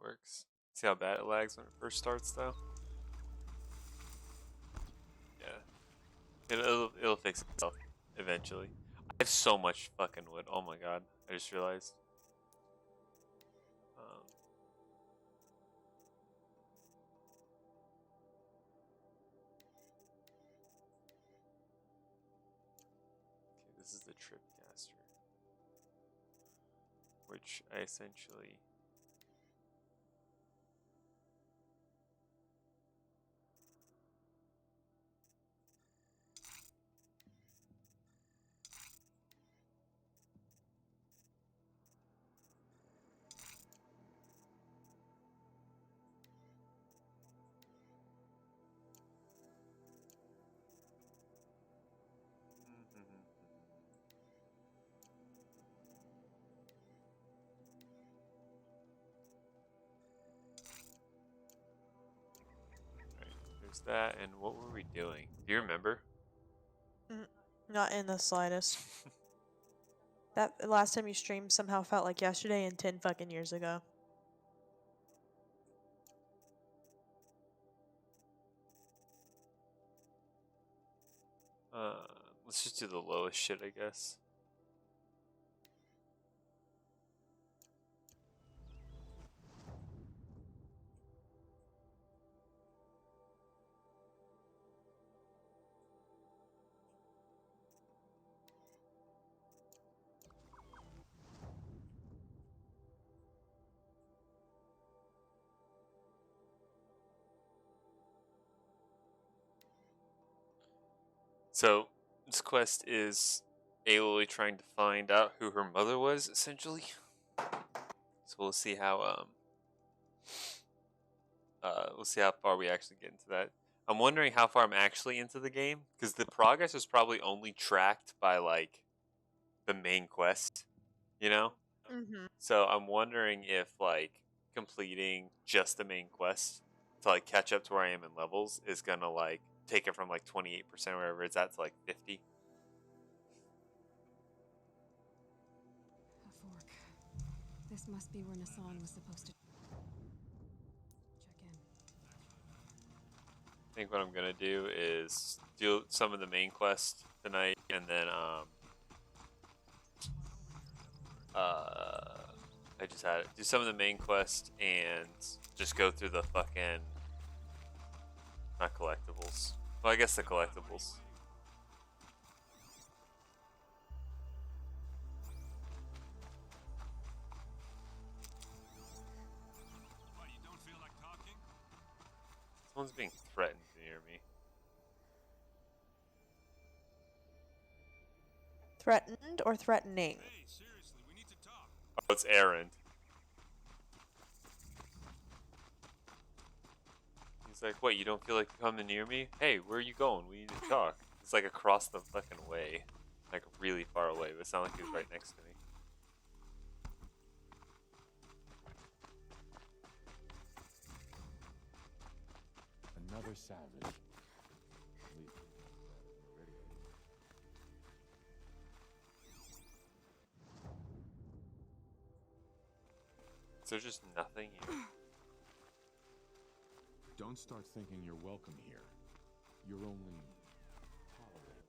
works. See how bad it lags when it first starts, though? Yeah. It'll fix itself eventually. I have so much fucking wood. Oh my god. I just realized. Okay, this is the Tripcaster. Which I essentially... There's that, and what were we doing? Do you remember? Not in the slightest. That last time you streamed somehow felt like yesterday and 10 fucking years ago. Let's just do the lowest shit, I guess. So, this quest is Aloy trying to find out who her mother was, essentially. So we'll see how we'll see how far we actually get into that. I'm wondering how far I'm actually into the game, because the progress is probably only tracked by like the main quest, you know? Mm-hmm. So I'm wondering if like completing just the main quest to like catch up to where I am in levels is gonna like take it from like 28% or wherever it's at to like 50. A fork. This must be where Nassan was supposed to check in. I think what I'm gonna do is do some of the main quest tonight, and then I just had it. Do some of the main quest and just go through the fucking not collectibles. Well, I guess the collectibles. What, you don't feel like talking? Someone's being threatened near me. Threatened or threatening? Hey, seriously, we need to talk. Oh, it's Aaron. He's like, "What? You don't feel like coming near me? Hey, where are you going? We need to talk." It's like across the fucking way, like really far away, but it's not like he was right next to me. Another savage. Is there just nothing here? Don't start thinking you're welcome here. You're only tolerated.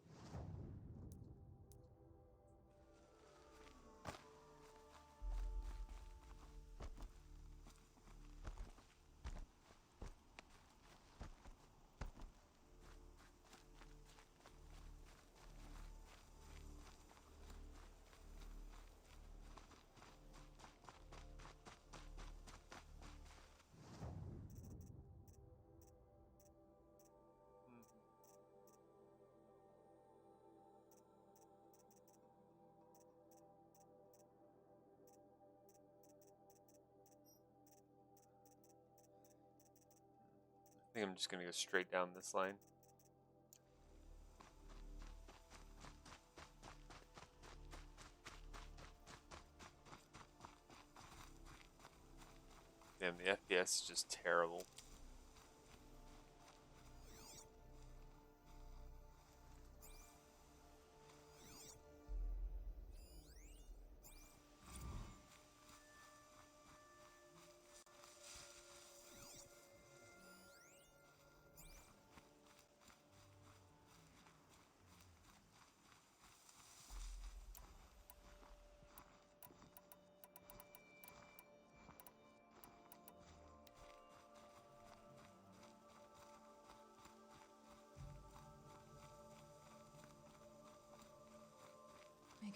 I think I'm just gonna go straight down this line. Damn, the FPS is just terrible.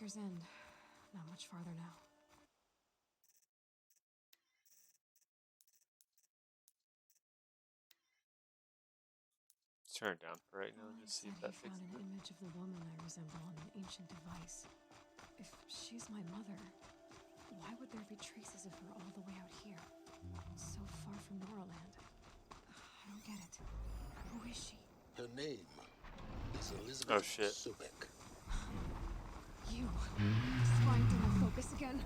Anchor's End. Not much farther now. Turn it down for right now and He just see said if that he found fixes an it. image of the woman I resemble on an ancient device. If she's my mother, why would there be traces of her all the way out here? So far from Noraland. I don't get it. Who is she? Her name is Elizabeth Oh shit. Subek. You. Trying to focus again?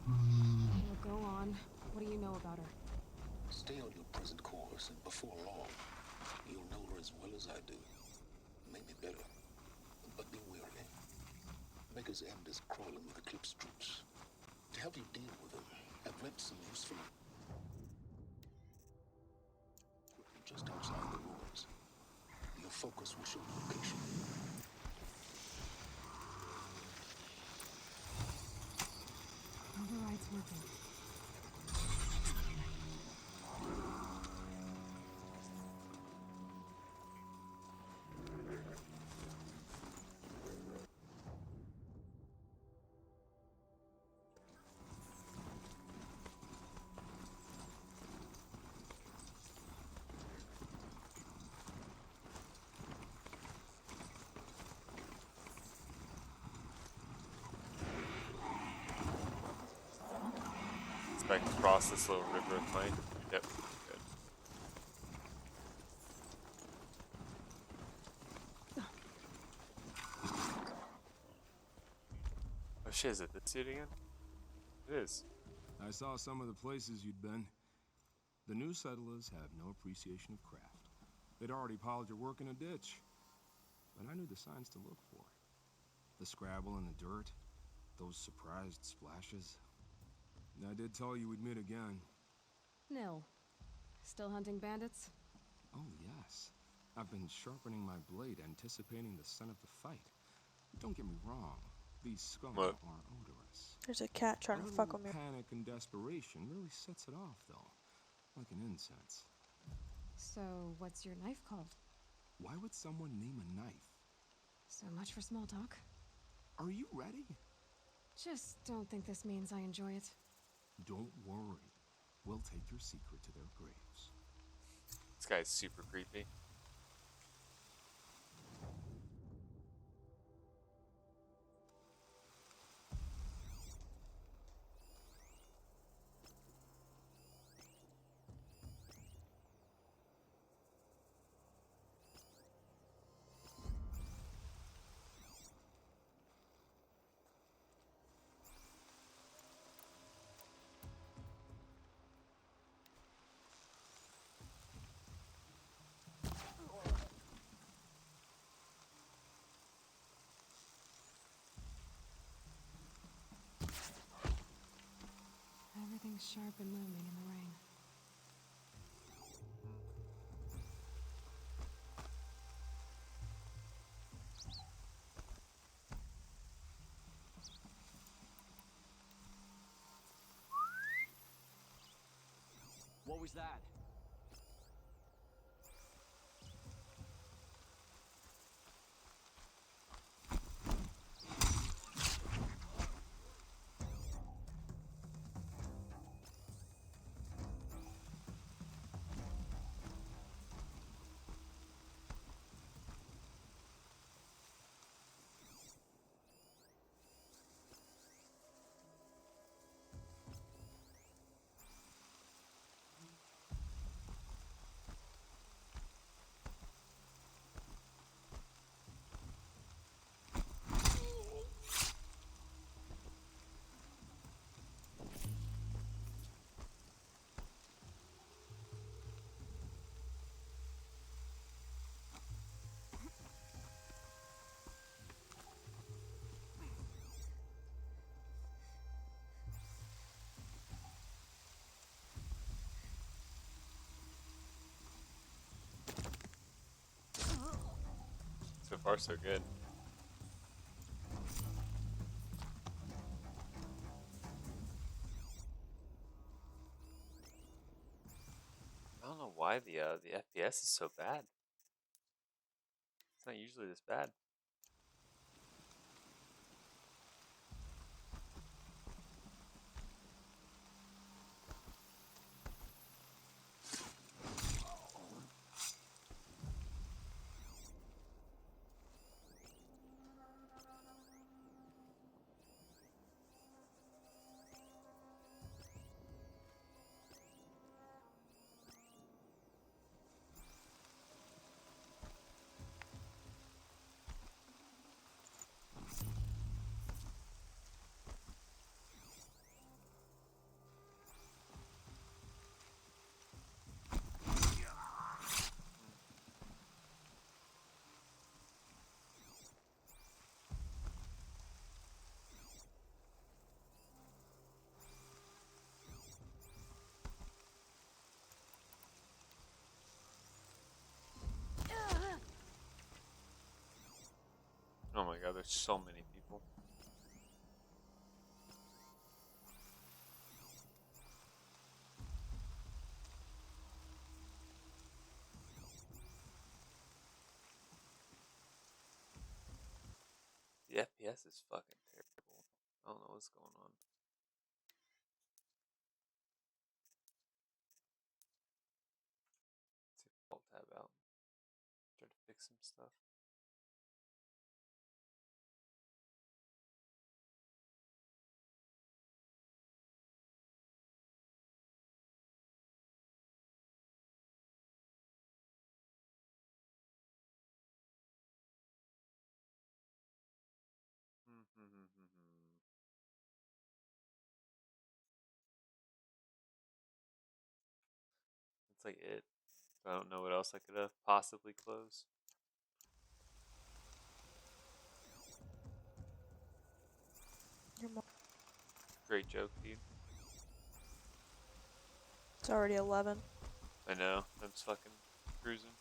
Well, go on. What do you know about her? Stay on your present course, and before long, you'll know her as well as I do. Maybe better. But be wary. Maker's End is crawling with Eclipse troops. To help you deal with them, I've left some useful... just outside the ruins. Your focus will show location. Override's working. So I can cross this little river with mine. Yep, good. Oh shit, is it this dude again? It is. I saw some of the places you'd been. The new settlers have no appreciation of craft. They'd already piled your work in a ditch. But I knew the signs to look for. The scrabble in the dirt, those surprised splashes. I did tell you we'd meet again. Nil. Still hunting bandits? Oh, yes. I've been sharpening my blade, anticipating the scent of the fight. Don't get me wrong. These scum What? are odorous. There's a cat trying A to little fuck with me. panic and desperation really sets it off, though. Like an incense. So, what's your knife called? Why would someone name a knife? So much for small talk. Are you ready? Just don't think this means I enjoy it. Don't worry. We'll take your secret to their graves. This guy's super creepy. Everything's sharp and looming in the rain. What was that? So far, so good. I don't know why the FPS is so bad. It's not usually this bad. there's so many people. The FPS is fucking terrible. I don't know what's going on. Let's see if Alt tab out. Try to fix some stuff. That's like it. I don't know what else I could have possibly closed. Your mom. Great joke, dude. It's already 11. I know. I'm just fucking cruising.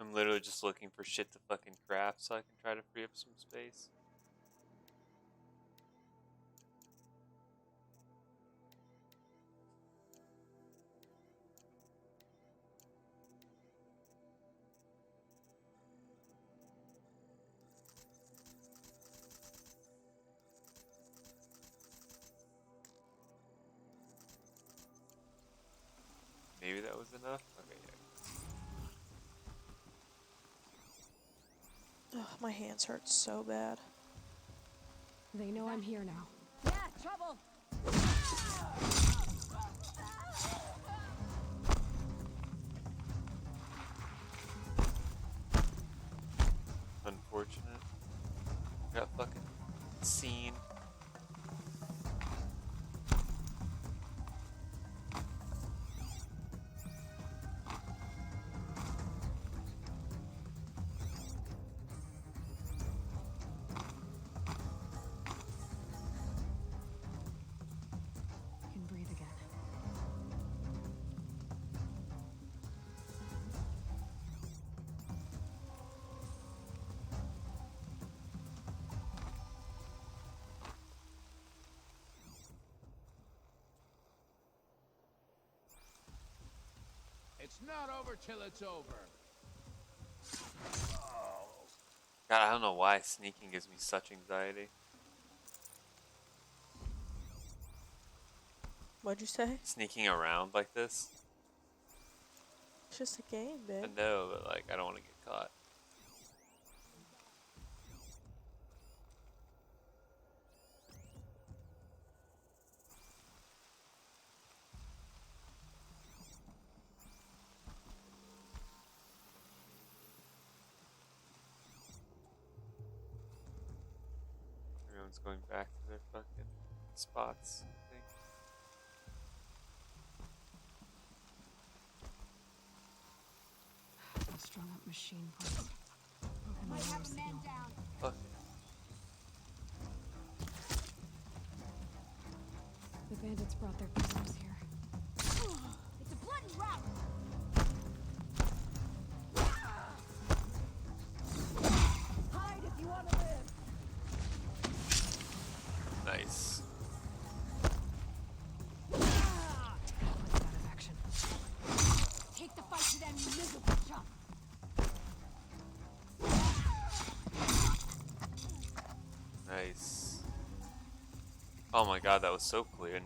I'm literally just looking for shit to fucking craft so I can try to free up some space. Maybe that was enough? Okay, yeah. Ugh, my hands hurt so bad. They know I'm here now. Yeah, trouble! Unfortunate. Got fucking seen. I can breathe again. It's not over till it's over. God, I don't know why sneaking gives me such anxiety. What'd you say? Sneaking around like this. It's just a game, I babe. know, but like, I don't want to get caught. Everyone's going back to their fucking spots, I think. Strung up machine parts. Broken Might wire have a man signal. down. Fuck. What's brought their prisoners here? It's a bloody rout! Hide if you want to live! Nice. What's out of action? Take the fight to them, you miserable chump! Nice. Oh my god, that was so clear.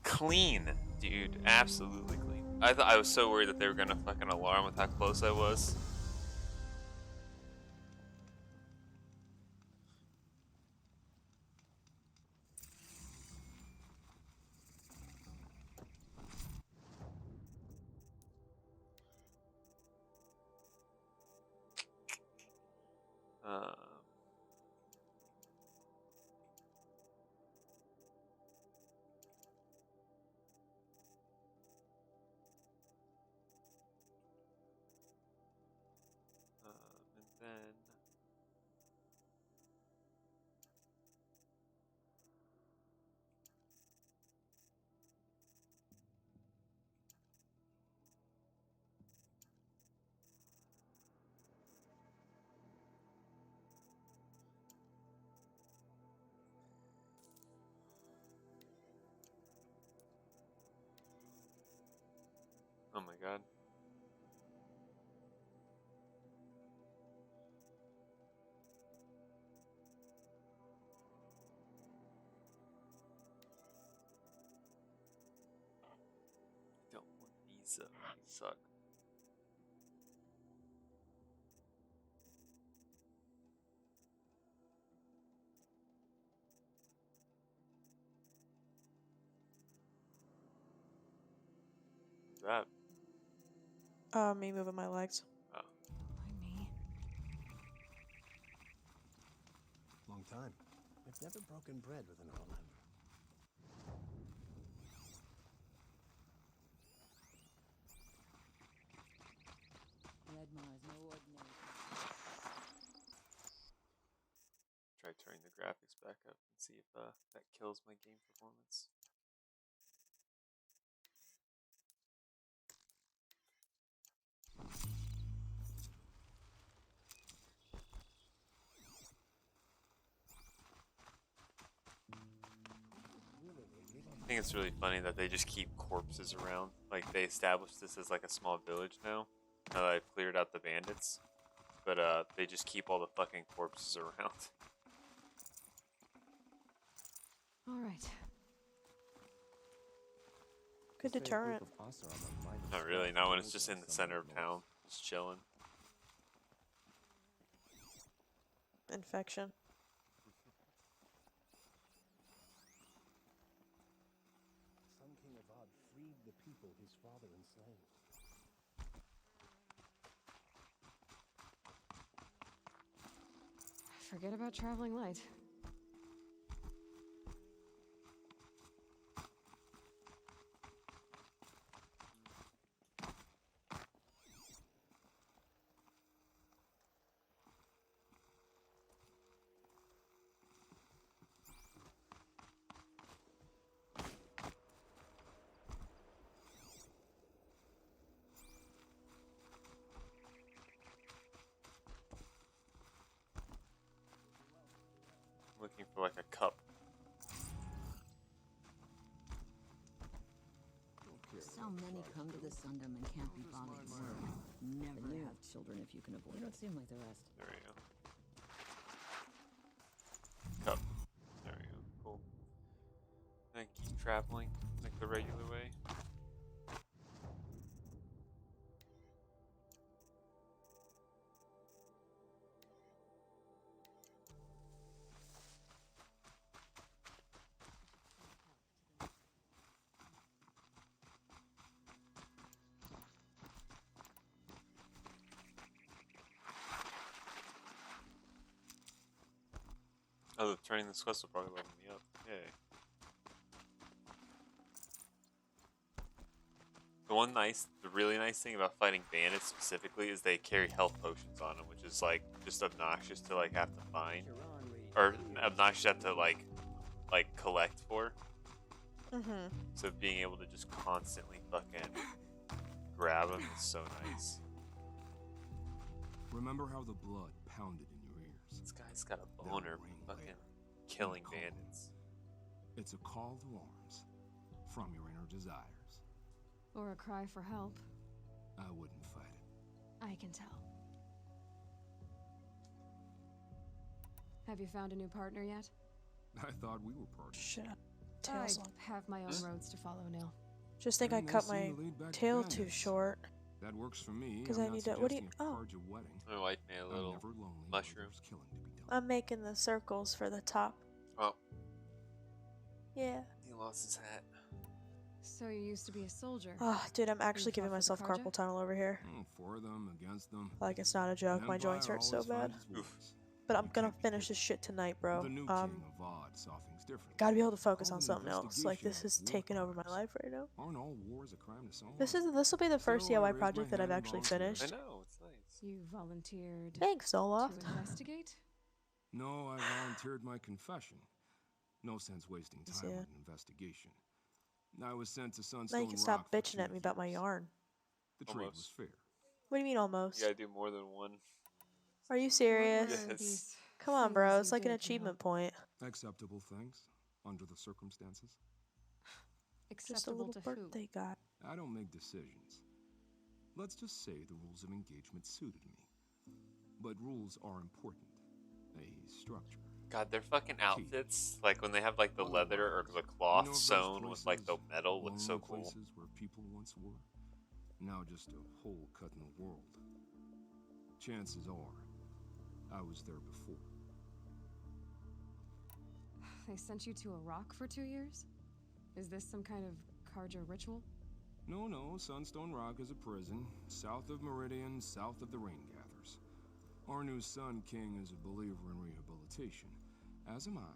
Clean, dude. Absolutely clean. I was so worried that they were gonna fucking alarm with how close I was. Um, and then oh my god. Don't want these up. These suck. What's that? Me moving my legs. Oh. Mind me? Long time. I've never broken bread with an Outlander. Redmar's no ordinary. Try turning the graphics back up and see if that kills my game performance. I think it's really funny that they just keep corpses around. Like, they established this as like a small village now that I've cleared out the bandits. But they just keep all the fucking corpses around. All right. Good deterrent. Not really, not when it's just in the center of town, just chilling. Infection. Sun King Avad freed the people his father enslaved. Forget about traveling light. Looking for like a cup. So many come to the Sundom and can't be bothered to serve. Never have children if you can avoid it. You don't seem like the rest. There we go. Cup. There we go. Cool. Then keep traveling like the regular way. Oh, turning this quest will probably level me up. Yay. The really nice thing about fighting bandits specifically is they carry health potions on them, which is like just obnoxious to like have to find, or obnoxious to have to like collect for. Mm-hmm. So being able to just constantly fucking grab them is so nice. Remember how the blood pounded in your ears? This guy's got a They're boner ring fucking layer. killing Call. bandits. It's a call to arms from your inner desires. Or a cry for help. I wouldn't fight it. I can tell. Have you found a new partner yet? I thought we were partners. Shit. I Tail's long. have my own roads to follow now. Just think I And they cut seem my to lead back to tail too bandits. short. That works for me. 'Cause I'm I not need to- what do you- suggesting a oh. carja wedding. My wife made a I'm little never lonely when mushroom. there's killing to be done. I'm making the circles for the top. Oh, Yeah. he lost his hat. So you used to be a soldier. Oh, dude, I'm actually fought giving for the myself Karja? carpal tunnel over here. For them, against them. Like it's not a joke. An My joints empire hurt so always bad. finds its ways. But I'm You gonna can't be finish picky. this shit tonight, bro. The new king of Vod saw things differently. Gotta be able to focus on Called an something else. Like this investigation is of war taking over my crimes. life right now. Aren't all wars a crime to solve? This will be the first So I DIY raised project my that I've hand actually voluntarily. finished. I know, it's nice. You volunteered Thanks, Olaf. to investigate? No, I volunteered my confession. No sense wasting time Yeah. on an investigation. I was sent to Sunstone Now you can stop Rock for bitching 2 at me about my years. yarn. The trade was Almost. fair. What do you mean almost? You gotta do more than one. Are you What serious? were Yes. these Come on, things bro. you It's like an did, Neil? achievement point. Acceptable things, under the circumstances. Just a Acceptable little to who? birthday guy. I don't make decisions. Let's just say the rules of engagement suited me. But rules are important. A structure. God, their fucking outfits, like when they have like the leather or the cloth You know of those sewn with like the places, metal, looks so lonely cool. places where people once were. Now just a hole cut in the world. Chances are, I was there before. They sent you to a rock for 2 years? Is this some kind of Karja ritual? No, Sunstone Rock is a prison, south of Meridian, south of the Rain Gathers. Our new Sun King is a believer in rehabilitation, as am I.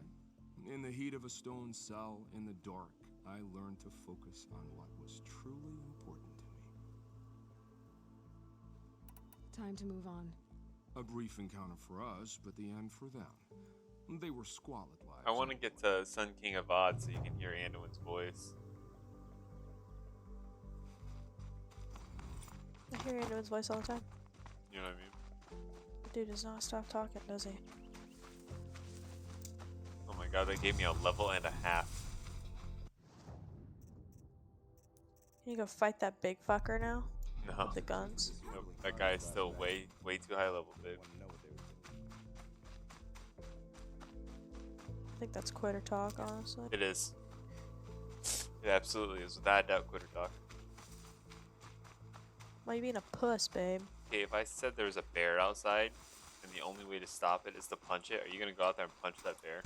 In the heat of a stone cell, in the dark, I learned to focus on what was truly important to me. Time to move on. A brief encounter for us, but the end for them. They were squalid lives. I want to get to Sun King of Odd so you can hear Anduin's voice. I hear Anduin's voice all the time. You know what I mean? The dude does not stop talking, does he? Oh my god, they gave me a level and a half. Can you go fight that big fucker now? No. With the guns? Nope, that guy's still way too high level, babe. I think that's quitter talk, honestly. It is. It absolutely is. Without a doubt, quitter talk. Why you being a puss, babe? Okay, if I said there was a bear outside, and the only way to stop it is to punch it, are you gonna go out there and punch that bear?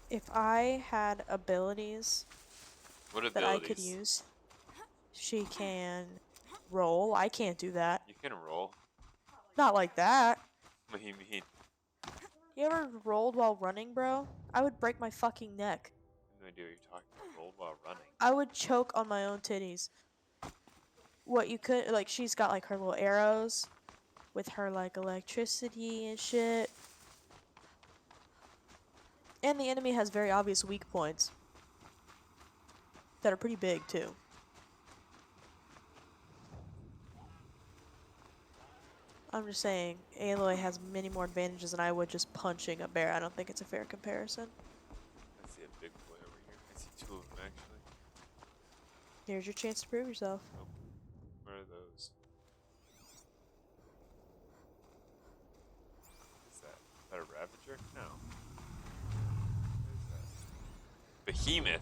If I had abilities What that I abilities? could use, she can roll. I can't do that. You can roll. Not like that. What do you mean? You ever rolled while running, bro? I would break my fucking neck. No idea what you're talking about. Roll while running. I would choke on my own titties. What you could, like, she's got, like, her little arrows with her, like, electricity and shit. And the enemy has very obvious weak points that are pretty big, too. I'm just saying, Aloy has many more advantages than I would just punching a bear. I don't think it's a fair comparison. I see a big boy over here. I see two of them actually. Here's your chance to prove yourself. Nope. Where are those? What is that? Is that a Ravager? No. What is that? Behemoth.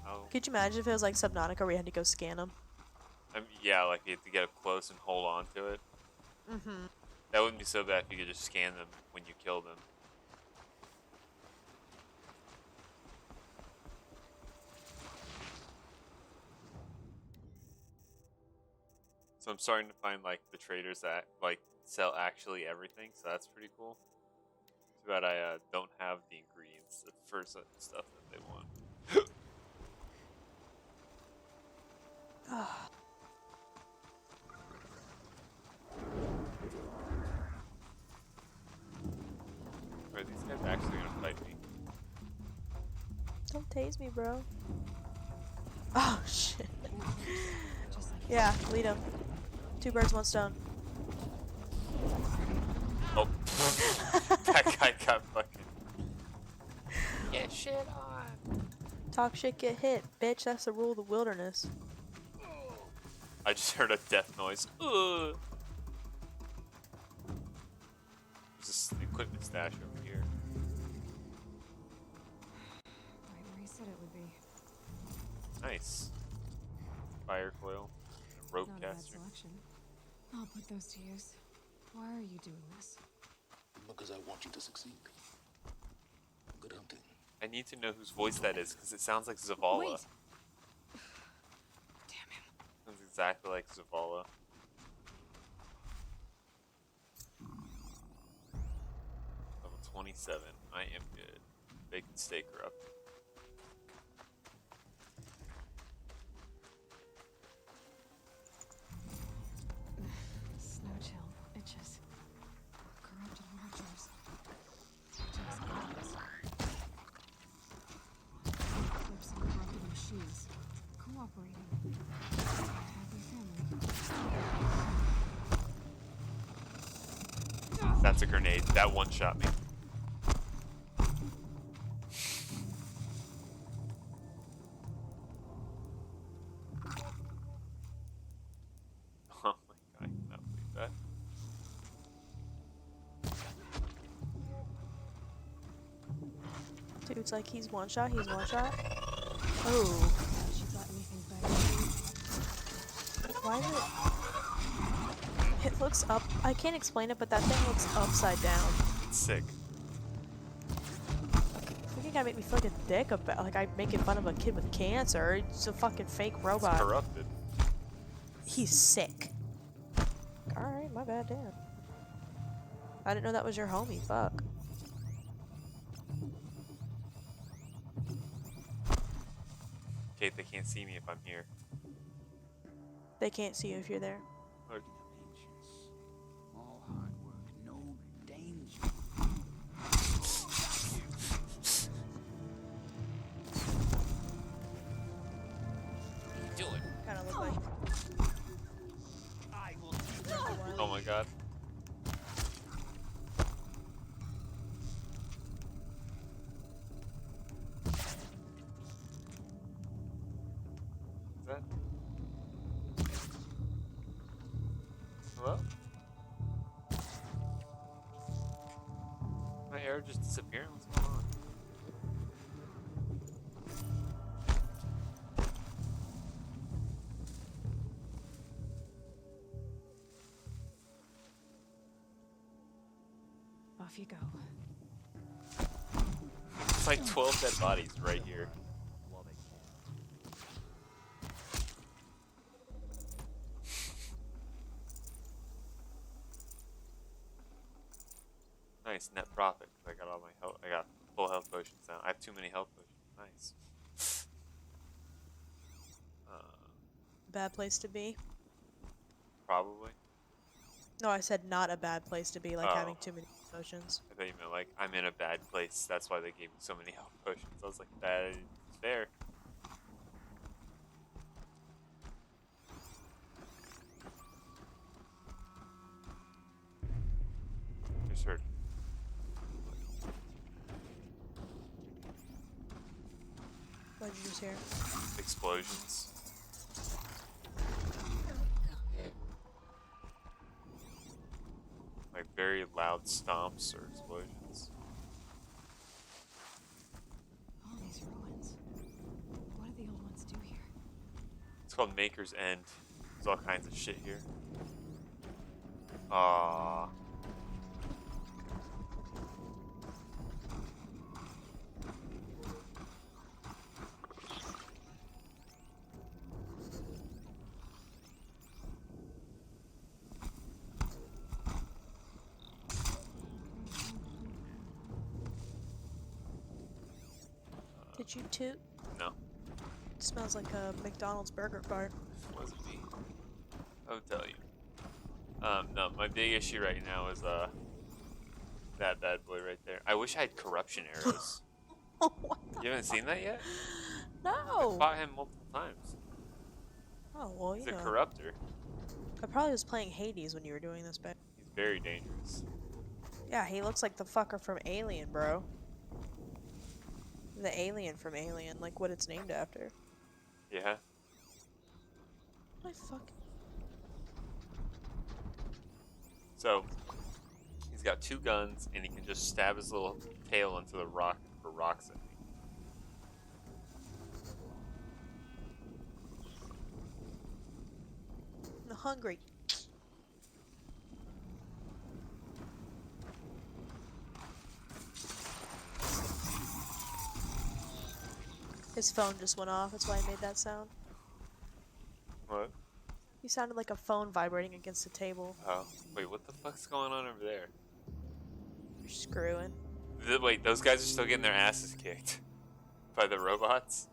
Oh. Could you imagine if it was like Subnautica where you had to go scan them? Yeah, like you have to get up close and hold on to it. Mm-hmm. That wouldn't be so bad if you could just scan them when you kill them. So I'm starting to find like the traders that like sell actually everything, so that's pretty cool. Too bad I don't have the ingredients for certain stuff that they want. tase me, bro. Oh, shit. Just like Yeah, lead him. 2 birds, 1 stone. Oh, that guy got fucking. Get shit on. Talk shit, get hit. Bitch, that's the rule of the wilderness. I just heard a death noise. Ugh. There's this equipment stash over here. right where he said it would be. Nice. Fire coil. A rope Not a bad caster. selection. I'll put those to use. Why are you doing this? Because I want you to succeed. Good hunting. I need to know whose voice that is because it sounds like Zavala. Wait. Damn him. Sounds exactly like Zavala. Level 27. I am good. They can stay corrupt. Snow chill. Itches. Corrupted watchers. Just gods. Clips and corrupted machines. Cooperating. Happy family. That's a grenade. That one shot me. Oh my god, I cannot believe that. Dude's like, he's 1 shot, he's 1 shot. Oh. She got anything better. Why is it... It looks up... I can't explain it, but that thing looks upside down. It's sick. I think I make me feel like a dick about... Like, I'm making fun of a kid with cancer. It's a fucking fake It's robot. corrupted. He's sick. Alright, my bad, damn. I didn't know that was your homie, fuck. Kate, they can't see me if I'm here. They can't see you if you're there. Or All hard work, no danger. doing? Kinda look like... I will Oh my god. Is that? Hello? My arrow just disappearing? What's going on? Off you go. It's like 12 dead bodies right here. Nice net profit. 'Cause I got all my health. I got full health potions now. I have too many health potions. Nice. Bad place to be. Probably. No, I said not a bad place to be, like Oh. having too many potions. I thought you meant like I'm in a bad place. That's why they gave me so many health potions. I was like, that is fair. Just heard. What did you just hear? Explosions. Like very loud stomps or explosions. All these ruins. What do the old ones do here? It's called Maker's End. There's all kinds of shit here. Aww. Did you toot? No, It smells like a McDonald's burger cart. wasn't me. I'll tell you. No, my big issue right now is that bad boy right there. I wish I had corruption arrows. What the You haven't seen that yet? I No. fought him multiple times. Oh, well, He's you a know. corruptor. I probably was playing Hades when you were doing this, babe. He's very dangerous. Yeah, he looks like the fucker from Alien, bro. The alien from Alien, like what it's named after. Yeah. My fuck. So, he's got 2 guns, and he can just stab his little tail into the rock for rocks at me. I'm hungry. His phone just went off. That's why I made that sound. What? You sounded like a phone vibrating against the table. Oh. Wait, what the fuck's going on over there? You're screwing. Wait, those guys are still getting their asses kicked by the robots?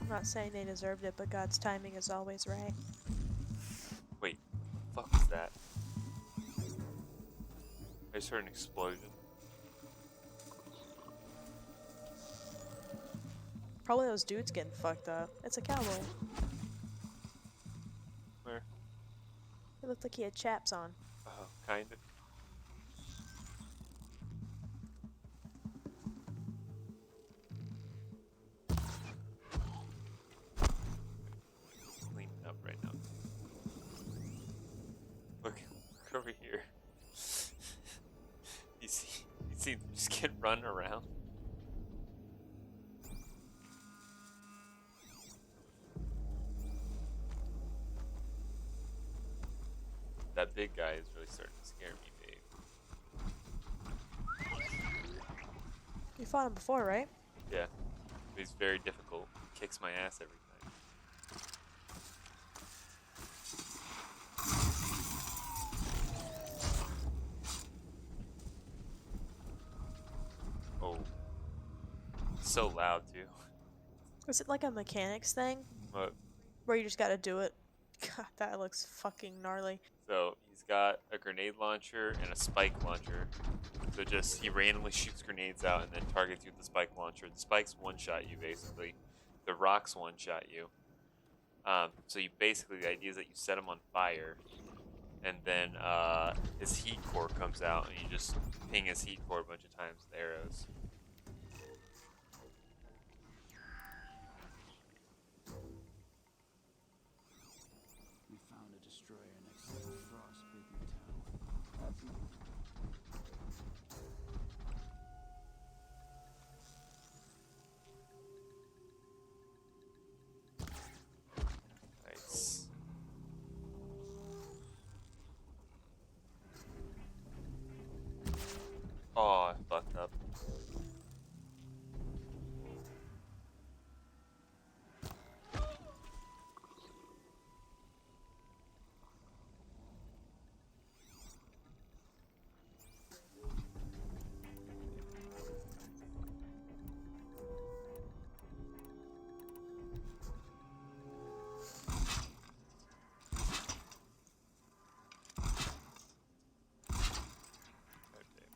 I'm not saying they deserved it, but God's timing is always right. Wait, what the fuck is that? I just heard an explosion. Probably those dudes getting fucked up. It's a cowboy. Where? It looked like he had chaps on. Oh, kind of. Cleaning up right now. Look over here. You see them just get run around. That big guy is really starting to scare me, babe. You fought him before, right? Yeah. He's very difficult. Kicks my ass every time. Oh. So loud, too. Is it like a mechanics thing? What? Where you just gotta do it? God, that looks fucking gnarly. So he's got a grenade launcher and a spike launcher. So just he randomly shoots grenades out and then targets you with the spike launcher. The spikes one-shot you basically. The rocks one-shot you. So you basically the idea is that you set him on fire, and then his heat core comes out and you just ping his heat core a bunch of times with arrows. We found a destroyer next to the frost-bitten tower. Nice. Oh, I fucked up. Okay.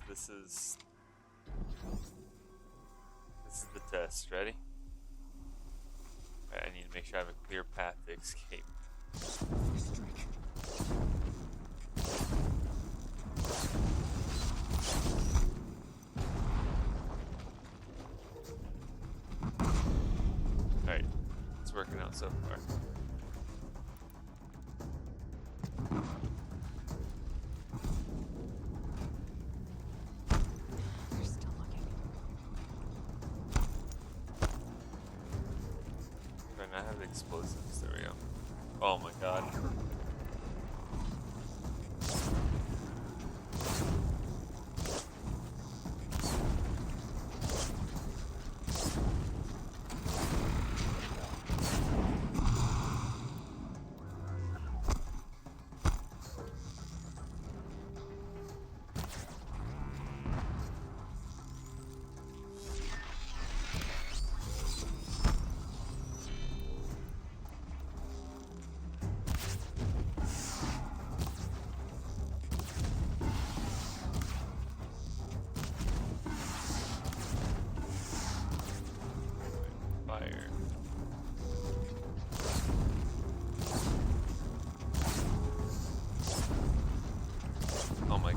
This is the test. Ready? Alright, I need to make sure I have a clear path to escape. Alright, it's working out so far. They're still looking. Do I not have the explosives? There we go. Oh my god.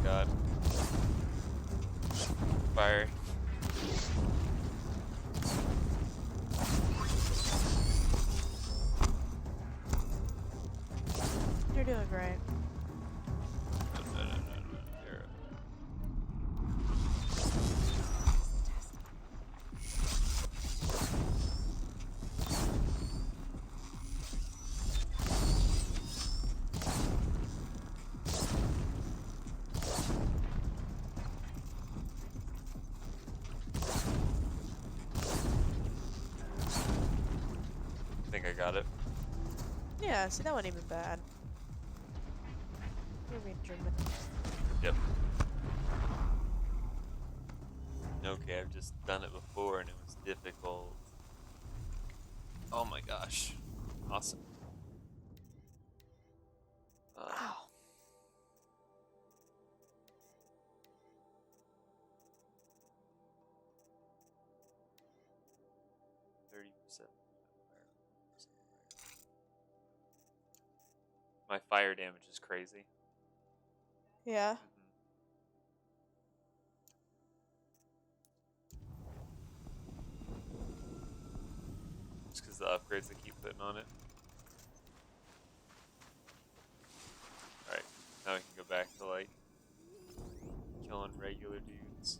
god. Fire. You're doing great. I think I got it. Yeah, see, that wasn't even bad. You're being German. Yep. Okay, I've just done it before and it was difficult. Oh my gosh. Awesome. Wow. 30%. My fire damage is crazy. Yeah. Just because the upgrades they keep putting on it. Alright, now we can go back to like killing regular dudes.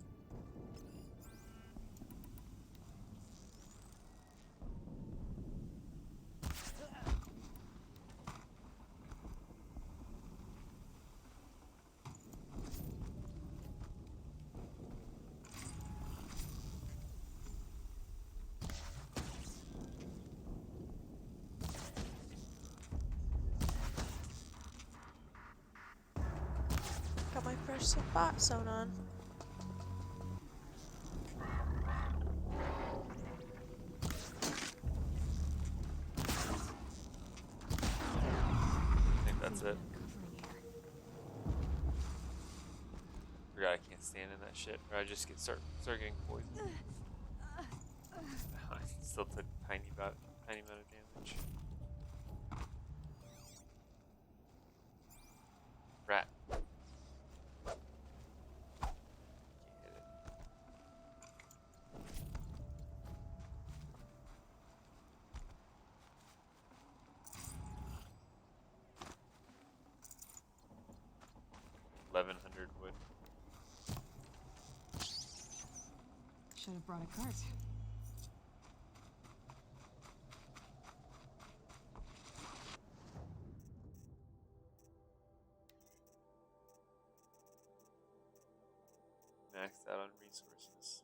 Got my fresh spot sewn on. I think that's it. Forgot I can't stand in that shit, or I just start getting poisoned. I still took tiny amount of damage. Rat. Can't hit it. $1,100 wood. Should have brought a cart. Maxed out on resources.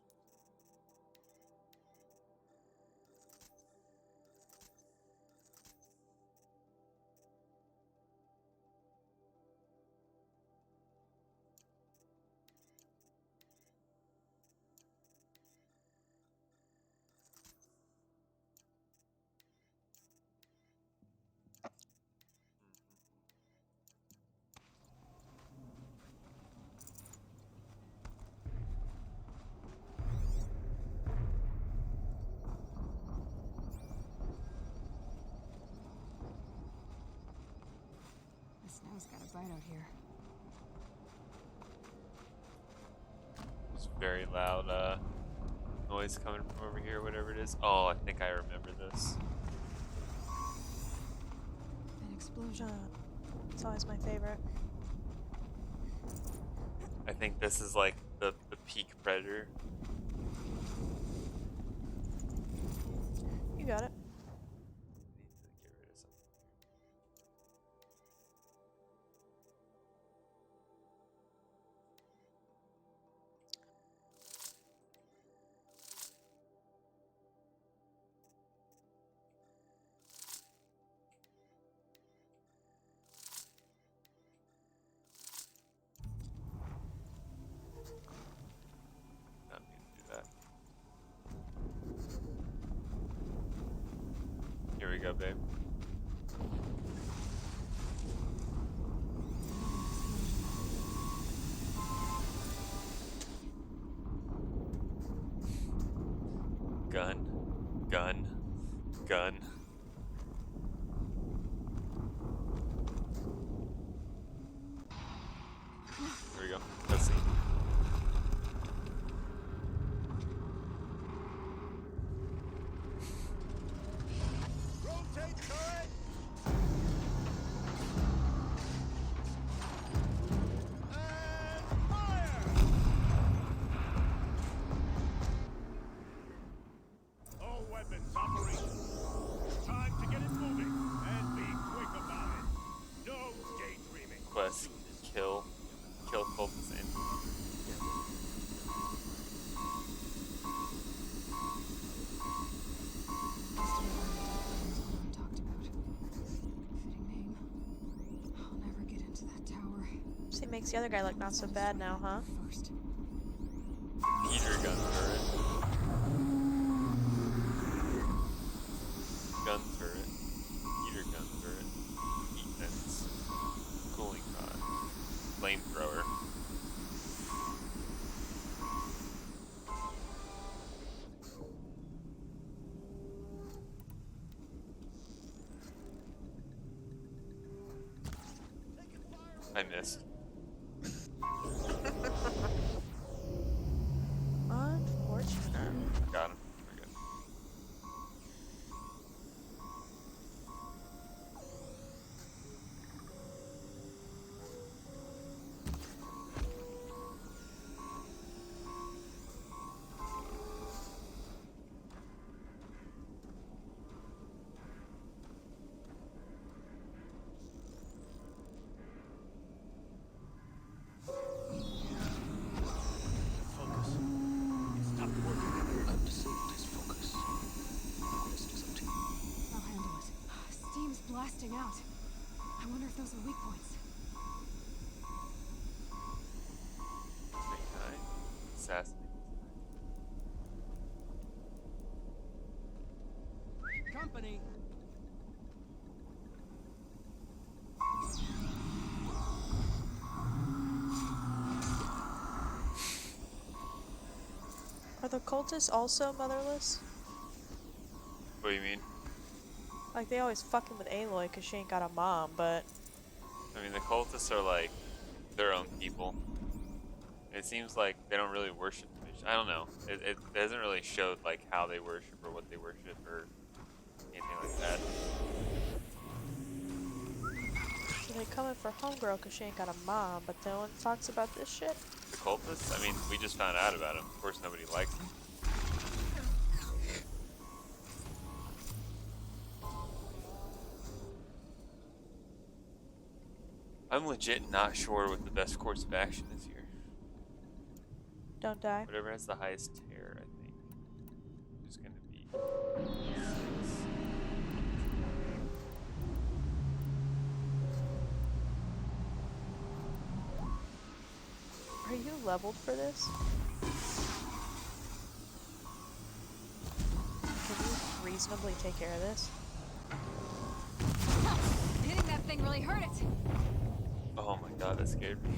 The snow's got a bite out here. It's very loud noise coming from over here, whatever it is. Oh, I think I remember this. An explosion. It's always my favorite. I think this is like the peak predator. You got it. Need to get rid of something. Not mean to do that. Here we go, babe. Gun, gun, gun. There we go. Let's see. Rotate turret! And fire! All weapons operational. Time to get it moving and be quick about it. No daydreaming. Quest. Kill cultists in. Talked about. Fitting name. I'll never get into that tower. See, makes the other guy look not so bad now, huh? First. Heater gun turret. Gun turret. Heater gun turret. Heat vents. Cooling rod. Flamethrower. I missed. Unfortunate. Got him. We're good. Focus. Stop working. I've disabled his focus. The quest is up to you. I'll handle it. Steam's blasting out. I wonder if those are weak points. Big guy. Assassin. Company. Are the cultists also motherless? What do you mean? Like, they always fucking with Aloy because she ain't got a mom, but... I mean, the cultists are like their own people. It seems like they don't really worship the mission. I don't know. It hasn't really showed like how they worship or what they worship or anything like that. So they coming for homegirl because she ain't got a mom, but no one talks about this shit? The cultists? I mean, we just found out about them. Of course, nobody likes them. I'm legit not sure what the best course of action is here. Don't die. Whatever has the highest tear, I think, is going to be. Are you leveled for this? Can you reasonably take care of this? Hitting that thing really hurt it. Oh my god, that scared me.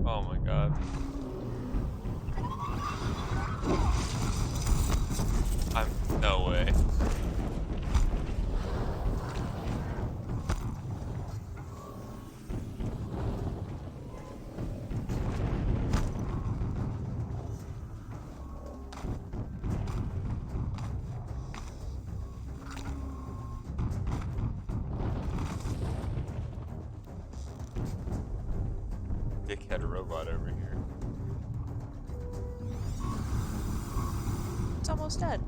Oh my god. No way. Dickhead robot over here. It's almost dead.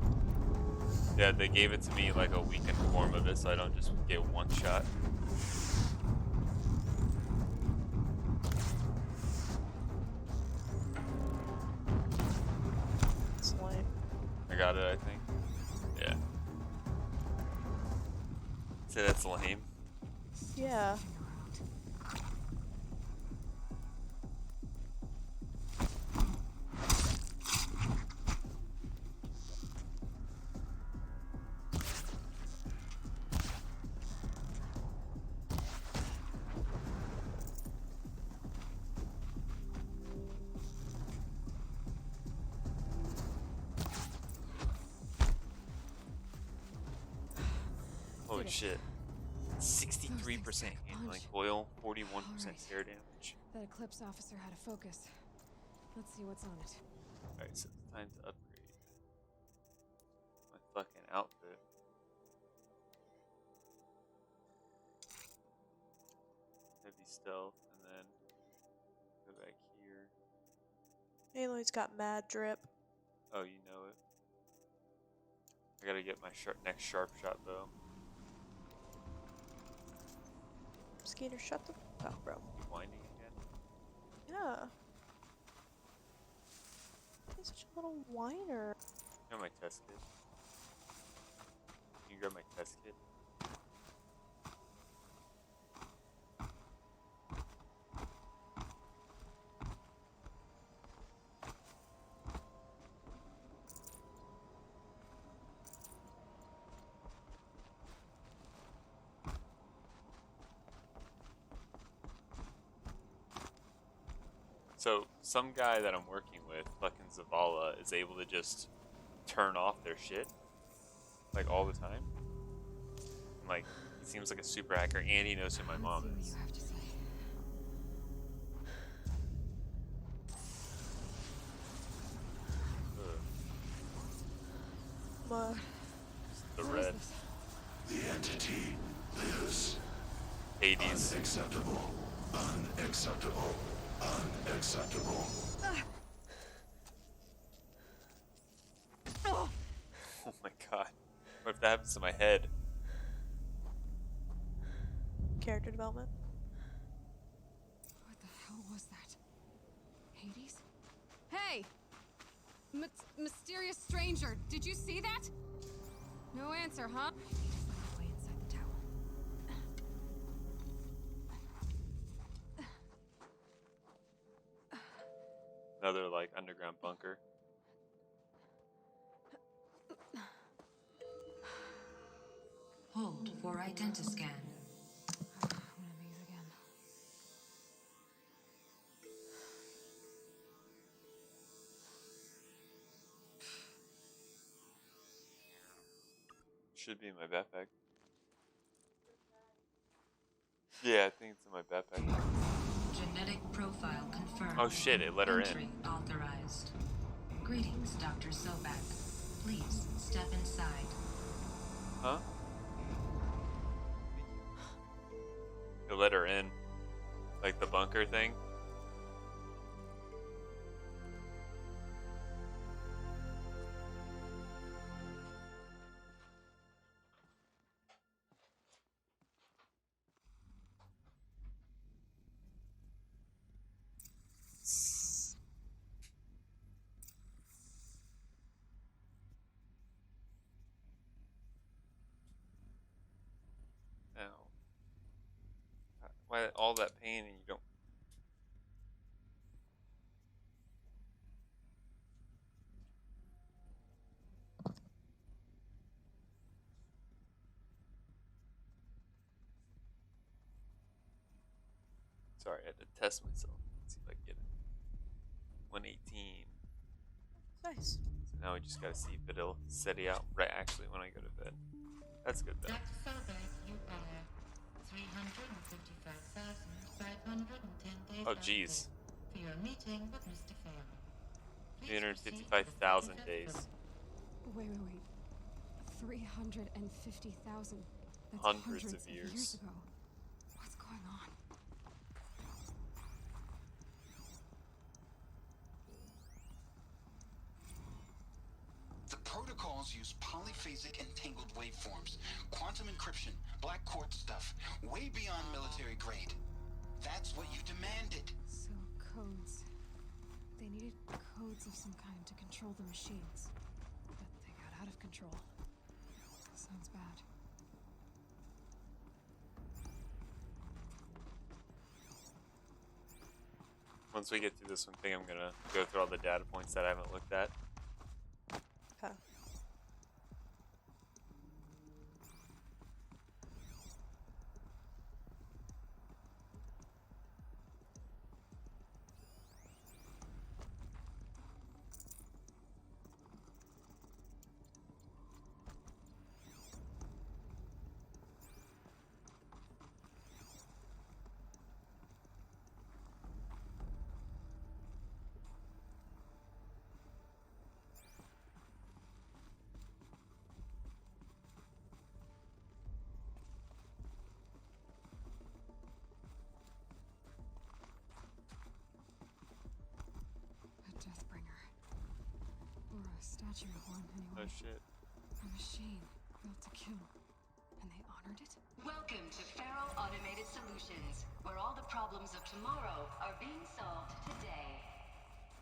Yeah, they gave it to me like a weakened form of it, so I don't just get one shot. It's lame. I got it, I think. Yeah. Say that's lame. Yeah. shit. 63% handling punch. coil, 41% Alright. tear damage. That Eclipse officer had a focus. Let's see what's on it. Alright, so it's time to upgrade my fucking outfit. Heavy stealth, and then go back here. Aloy's got mad drip. Oh, you know it. I gotta get my next sharp shot bow. Skeeter, shut the fuck up, bro. You whining again? Yeah. He's such a little whiner. Grab my test kit. Can you grab my test kit? So, some guy that I'm working with, fucking Zavala, is able to just turn off their shit, like, all the time. And, like, he seems like a super hacker, and he knows who my mom Let's see is. what you have to say. Ugh, What? just the What is red. this? The entity lives. Hades. Unacceptable. Unacceptable. Unacceptable. Oh! Oh my god. What if that happens to my head? Character development. What the hell was that? Hades? Hey! Mysterious stranger, did you see that? No answer, huh? I need to find a way inside the tower. Another, like, underground bunker. Hold for identiscan. One of these again. Should be in my backpack. Yeah, I think it's in my backpack. Genetic profile confirmed. Oh shit, it let her in. Entry authorized. Greetings, Dr. Sobak. Please step inside. Huh? It let her in. Like the bunker thing. Ow. Why all that pain and you don't... Sorry, I had to test myself. Let's see if I can get it. 118. Nice. So now we just gotta see if it'll steady out right actually when I go to bed. That's good though. Dr. Sobak, you are 355,510 days Oh jeez. for your meeting with Mr. Farrell. 355,000 days. Wait. 350,000. That's Hundreds of years. years ago. What's going on? The protocols use polyphasic entangled waveforms, quantum encryption, black quartz stuff, way beyond military grade. That's what you demanded. So, codes. They needed codes of some kind to control the machines. But they got out of control. Sounds bad. Once we get through this one thing, I'm gonna go through all the data points that I haven't looked at. Okay. Catch your horn Oh anyway. shit. A machine built to kill. And they honored it? Welcome to Faro Automated Solutions, where all the problems of tomorrow are being solved today.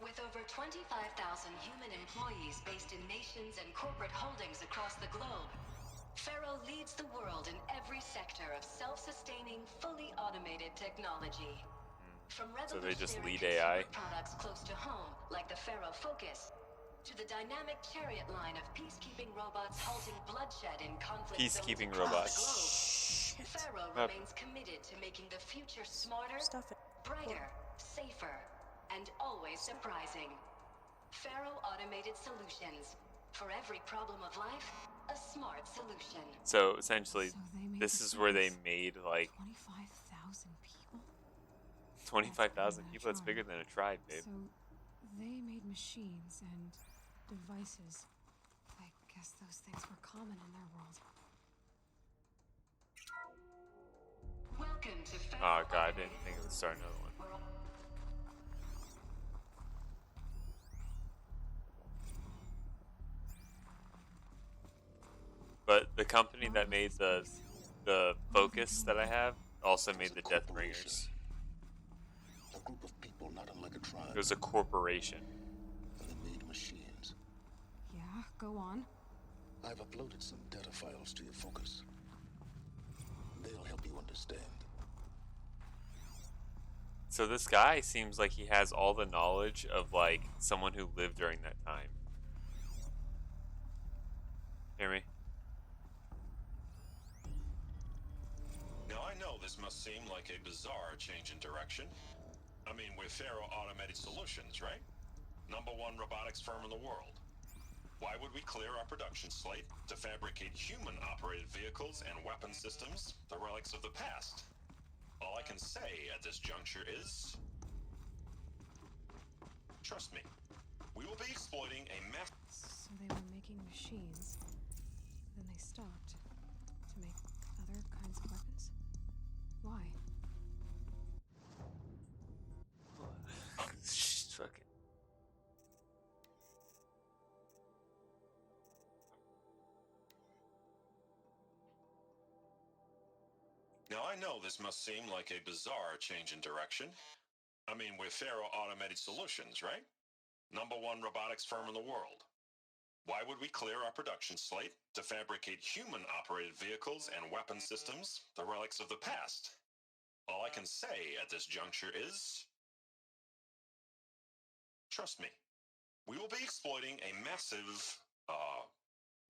With over 25,000 human employees based in nations and corporate holdings across the globe, Faro leads the world in every sector of self-sustaining, fully automated technology. From So they just revolutionary lead AI. consumer products close to home, like the Faro Focus, to the dynamic chariot line of peacekeeping robots halting bloodshed in conflict zones Peacekeeping across robots. the globe. Shit. Faro remains committed to making the future smarter, Stuff it. brighter, safer, and always surprising. Faro Automated Solutions. For every problem of life, a smart solution. So essentially, So they made this the is where they focus. made like 25,000 people? 25,000 That's people. That's bigger than a tribe, babe. So they made machines and devices. I guess those things were common in their world. Welcome to Faro Oh god, I didn't think it would start another one. But the company that made the Focus that I have also made the Deathbringers. A group of people not unlike a tribe. It was a corporation. And they made machines. Yeah, go on. I've uploaded some data files to your Focus. They'll help you understand. So this guy seems like he has all the knowledge of like someone who lived during that time. Hear me? Now I know this must seem like a bizarre change in direction. I mean, we're Faro Automated Solutions, right? #1 robotics firm in the world. Why would we clear our production slate to fabricate human-operated vehicles and weapon systems, the relics of the past? All I can say at this juncture is... trust me, we will be exploiting a mass... So they were making machines. Then they stopped to make other kinds of weapons? Why? Fuck it. Now I know this must seem like a bizarre change in direction. I mean, we're Faro Automated Solutions, right? #1 robotics firm in the world. Why would we clear our production slate to fabricate human-operated vehicles and weapon systems, the relics of the past? All I can say at this juncture is... trust me, we will be exploiting a massive,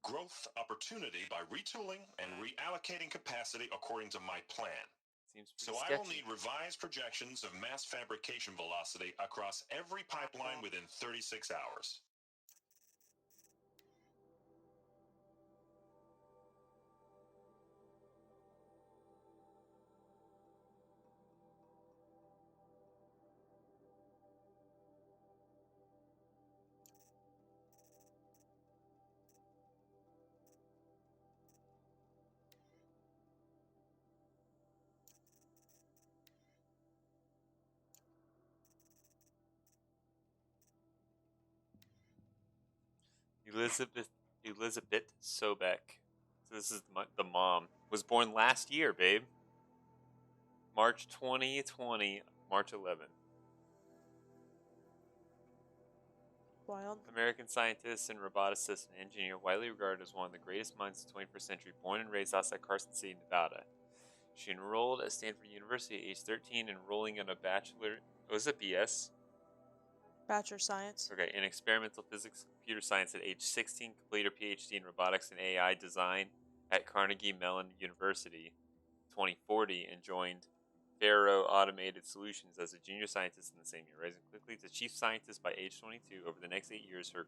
growth opportunity by retooling and reallocating capacity according to my plan. Seems So pretty I will sketchy. need revised projections of mass fabrication velocity across every pipeline within 36 hours. Elizabeth Sobek. So this is the mom. Was born last year, babe. March 2020, March 11th. Wild. American scientist and roboticist and engineer, widely regarded as one of the greatest minds of the 21st century. Born and raised outside Carson City, Nevada. She enrolled at Stanford University at age 13, enrolling in a bachelor. Was it BS? Bachelor Science. Okay, in experimental physics and computer science at age 16, completed her PhD in robotics and AI design at Carnegie Mellon University 2040, and joined Faro Automated Solutions as a junior scientist in the same year, rising quickly to chief scientist by age 22. Over the next 8 years, her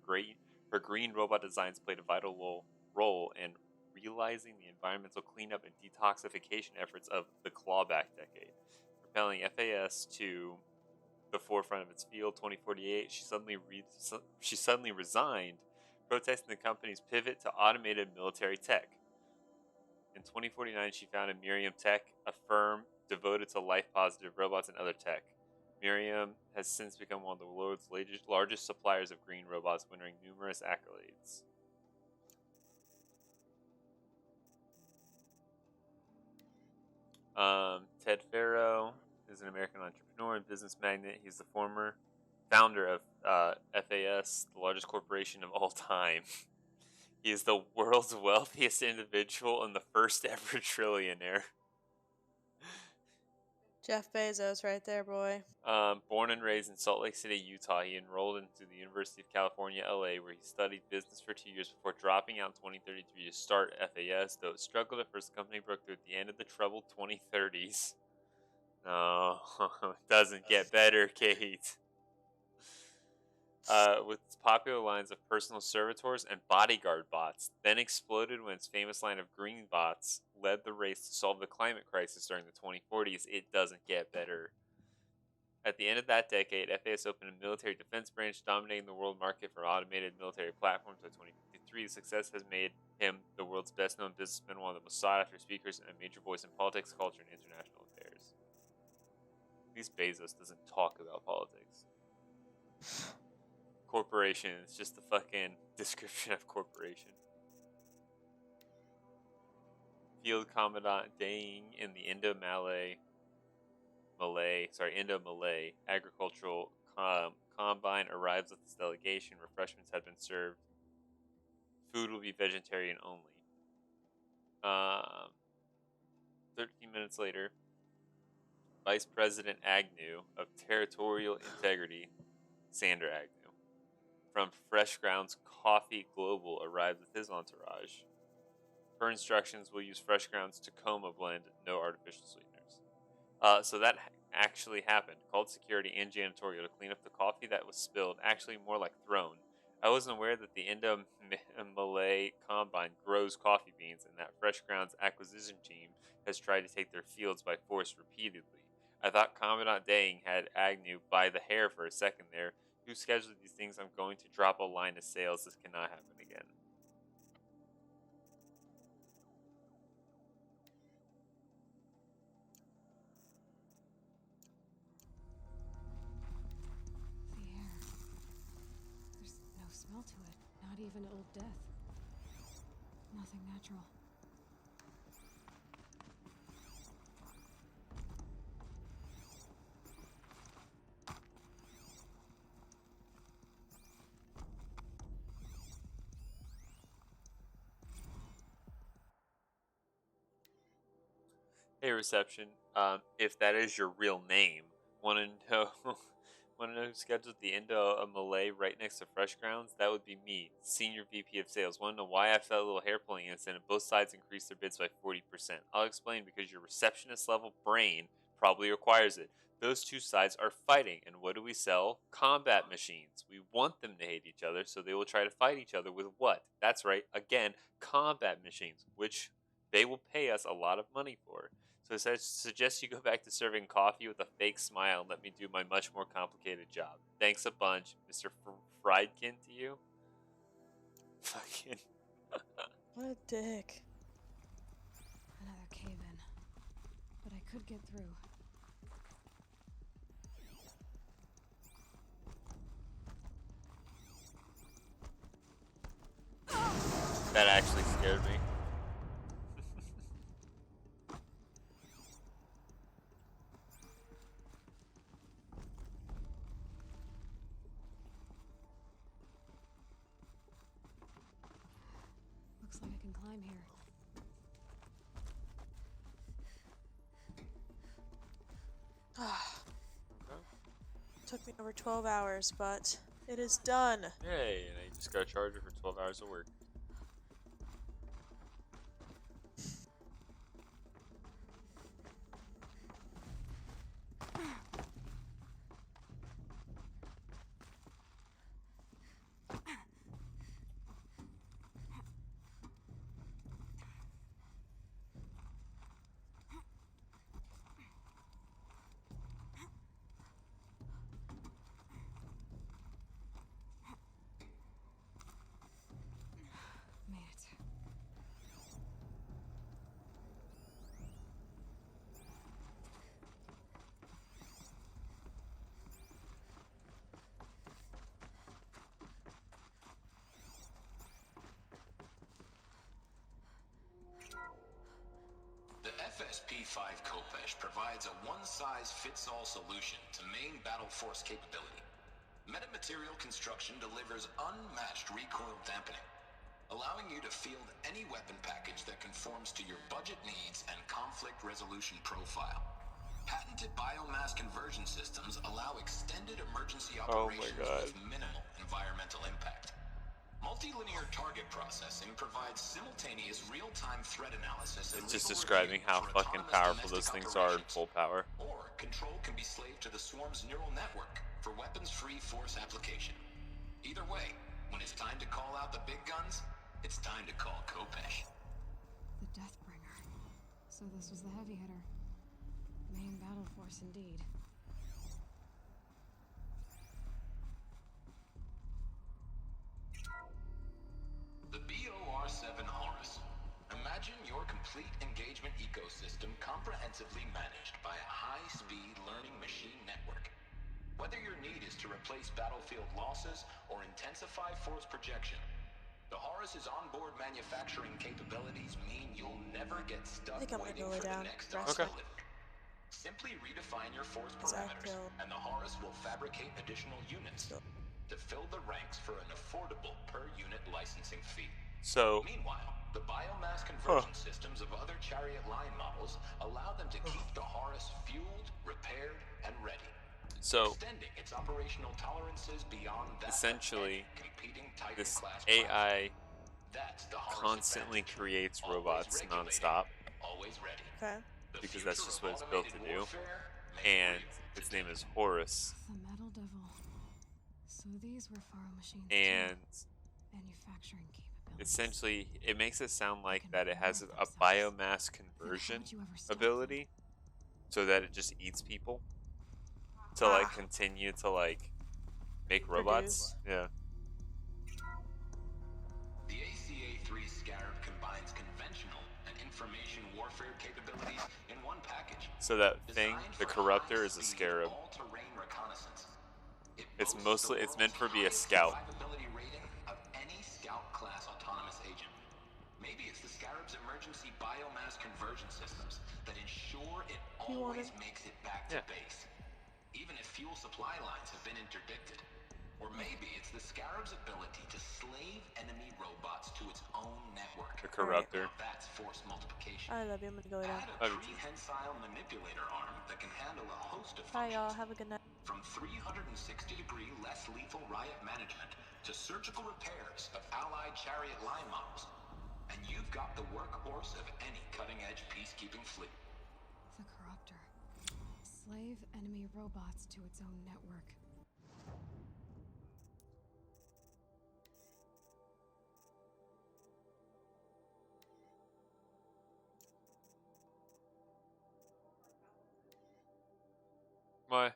green robot designs played a vital role in realizing the environmental cleanup and detoxification efforts of the clawback decade, propelling FAS to the forefront of its field. 2048, she suddenly resigned, protesting the company's pivot to automated military tech. In 2049, she founded Miriam Tech, a firm devoted to life-positive robots and other tech. Miriam has since become one of the world's largest suppliers of green robots, winning numerous accolades. Ted Farrow is an American entrepreneur and business magnate. He's the former founder of FAS, the largest corporation of all time. He is the world's wealthiest individual and the first ever trillionaire. Jeff Bezos right there, boy. Born and raised in Salt Lake City, Utah, he enrolled into the University of California, LA, where he studied business for 2 years before dropping out in 2033 to start FAS. Though it struggled at first, the company broke through at the end of the troubled 2030s. No, it doesn't get better, Kate. With its popular lines of personal servitors and bodyguard bots, then exploded when its famous line of green bots led the race to solve the climate crisis during the 2040s. It doesn't get better. At the end of that decade, FAS opened a military defense branch, dominating the world market for automated military platforms. By 2053, the success has made him the world's best-known businessman, one of the most sought-after speakers, and a major voice in politics, culture, and international affairs. At least Bezos doesn't talk about politics. Corporation is just the fucking description of corporation. Field Commandant Dang in the Indo-Malay agricultural combine arrives with this delegation. Refreshments had been served. Food will be vegetarian only. 13 minutes later, Vice President Agnew of Territorial Integrity, Sander Agnew, from Fresh Grounds Coffee Global arrived with his entourage. Per instructions, we'll use Fresh Grounds Tacoma blend, no artificial sweeteners. So that actually happened. Called security and janitorial to clean up the coffee that was spilled, actually more like thrown. I wasn't aware that the Indo-Malay Combine grows coffee beans and that Fresh Grounds acquisition team has tried to take their fields by force repeatedly. I thought Commandant Dang had Agnew by the hair for a second there. Who scheduled these things? I'm going to drop a line of sales. This cannot happen again. The air. There's no smell to it. Not even old death. Nothing natural. Hey, reception. If that is your real name, want to know? Want to know who scheduled the Indo-Malay right next to Fresh Grounds? That would be me, Senior VP of Sales. Want to know why after that little hair pulling incident, both sides increased their bids by 40%? I'll explain, because your receptionist level brain probably requires it. Those two sides are fighting, and what do we sell? Combat machines. We want them to hate each other, so they will try to fight each other with what? That's right, again, combat machines, which they will pay us a lot of money for. So I suggest you go back to serving coffee with a fake smile and let me do my much more complicated job. Thanks a bunch, Mr. Friedkin to you. Fucking. What a dick. Another cave-in. But I could get through. That actually scared me. Looks like I can climb here. Took me over 12 hours, but it is done. Hey, and I just got a charger for 12 hours of work. SSP-5 Kopesh provides a one-size-fits-all solution to main battle force capability. Metamaterial construction delivers unmatched recoil dampening, allowing you to field any weapon package that conforms to your budget needs and conflict resolution profile. Patented biomass conversion systems allow extended emergency operations with minimal environmental impact. Multilinear target processing provides simultaneous real-time threat analysis and It's just legal describing review how for fucking autonomous powerful domestic those things are in operations. full power. Or control can be slaved to the swarm's neural network for weapons-free force application. Either way, when it's time to call out the big guns, it's time to call Kopesh. The Deathbringer. So this was the heavy hitter. Main battle force indeed. The BOR-7 Horus. Imagine your complete engagement ecosystem comprehensively managed by a high-speed learning machine network. Whether your need is to replace battlefield losses or intensify force projection, the Horus's onboard manufacturing capabilities mean you'll never get stuck waiting for the next delivery. Simply redefine your force parameters, and the Horus will fabricate additional units to fill the ranks for an affordable per-unit licensing fee. So, meanwhile, the biomass conversion systems of other Chariot line models allow them to keep the Horus fueled, repaired, and ready. So, extending its operational tolerances beyond that essentially, competing Titan this class AI That's the Horus constantly advantage. creates Always robots regulated, nonstop. Always ready. Okay. Because that's just what it's built to do. And its name is Horus. The Metal Devil. So these were Faro machines And too. Manufacturing capabilities. essentially, it makes it sound like that it has a biomass conversion ability, so that it just eats people to like continue to like make robots. Yeah. The ACA-3 Scarab combines conventional and information warfare capabilities in one package. So that thing, the Corruptor, is a Scarab. All-terrain reconnaissance. It's meant for be a scout. Survivability rating of any scout-class autonomous agent. Maybe it's the Scarab's emergency biomass conversion systems that ensure it always makes it back to base, even if fuel supply lines have been interdicted. Or maybe it's the Scarab's ability to slave enemy robots to its own network. The Corruptor. Now that's force multiplication. I love you. I'm gonna go down. Add a prehensile manipulator arm that can handle a host of Bye, functions. y'all. Have a good night. From 360-degree less lethal riot management to surgical repairs of allied Chariot line models. And you've got the workhorse of any cutting-edge peacekeeping fleet. The Corruptor. Slave enemy robots to its own network. Why? I'm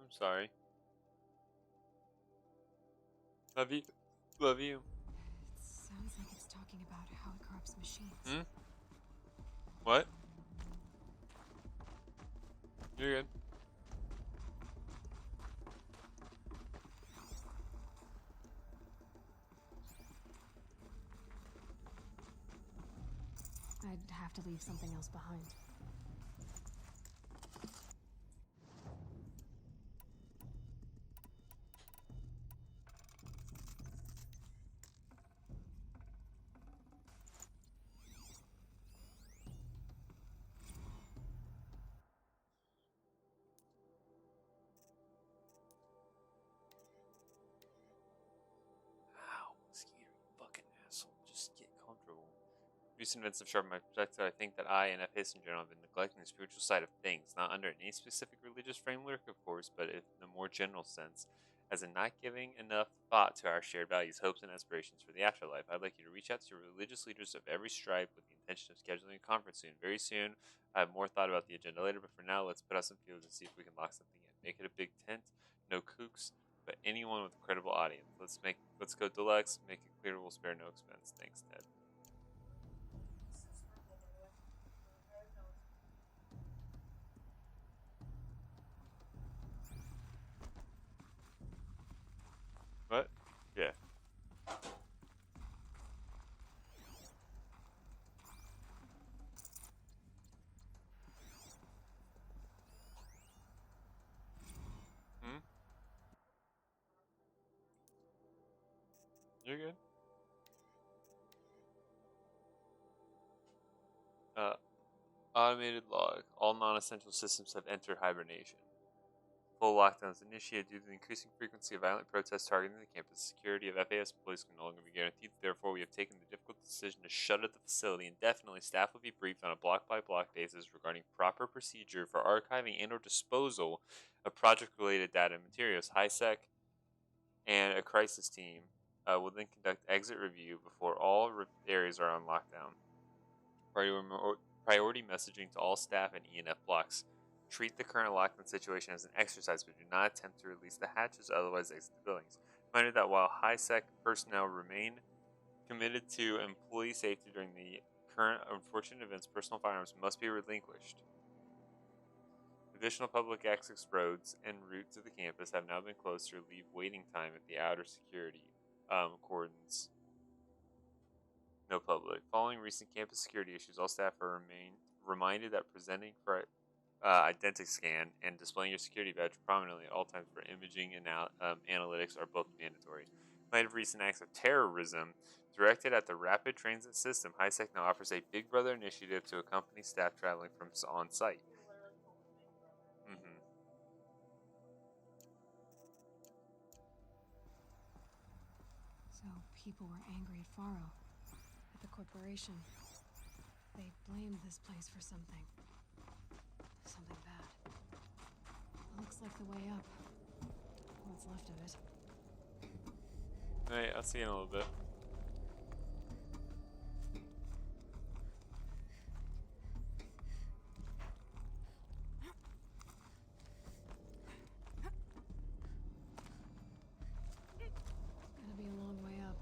sorry. Love you. Love you. It sounds like it's talking about how it corrupts machines. Hmm? What? You're good. I'd have to leave something else behind. Ow, mosquito, you fucking asshole. Just get comfortable. Recent events have sharpened my perspective. I think that I and FS in general have been neglecting the spiritual side of things, not under any specific religious framework, of course, but in a more general sense, as in not giving enough thought to our shared values, hopes, and aspirations for the afterlife. I'd like you to reach out to your religious leaders of every stripe with the intention of scheduling a conference soon. Very soon. I have more thought about the agenda later, but for now, let's put out some feelers and see if we can lock something in. Make it a big tent, no kooks, but anyone with a credible audience. Let's go deluxe. Make it clear we'll spare no expense. Thanks, Ted. What? Yeah. You're good. Automated log. All non-essential systems have entered hibernation. Full lockdowns initiated due to the increasing frequency of violent protests targeting the campus. Security of FAS employees can no longer be guaranteed. Therefore, we have taken the difficult decision to shutter the facility indefinitely. Staff will be briefed on a block-by-block basis regarding proper procedure for archiving and/or disposal of project-related data and materials. HiSec and a crisis team will then conduct exit review before all areas are on lockdown. Priority messaging to all staff and ENF blocks. Treat the current lockdown situation as an exercise, but do not attempt to release the hatches, otherwise exit the buildings. Reminder that while high-sec personnel remain committed to employee safety during the current unfortunate events, personal firearms must be relinquished. Additional public access roads and routes to the campus have now been closed to relieve waiting time at the outer security cordons. No public. Following recent campus security issues, all staff are reminded that presenting for identity scan and displaying your security badge prominently at all times for imaging and analytics are both mandatory. In light of recent acts of terrorism directed at the rapid transit system, HiSec now offers a Big Brother initiative to accompany staff traveling from on site. So people were angry at Faro, at the corporation. They blamed this place for something. Something bad. Looks like the way up. What's left of it. Alright, I'll see you in a little bit. Gonna be a long way up.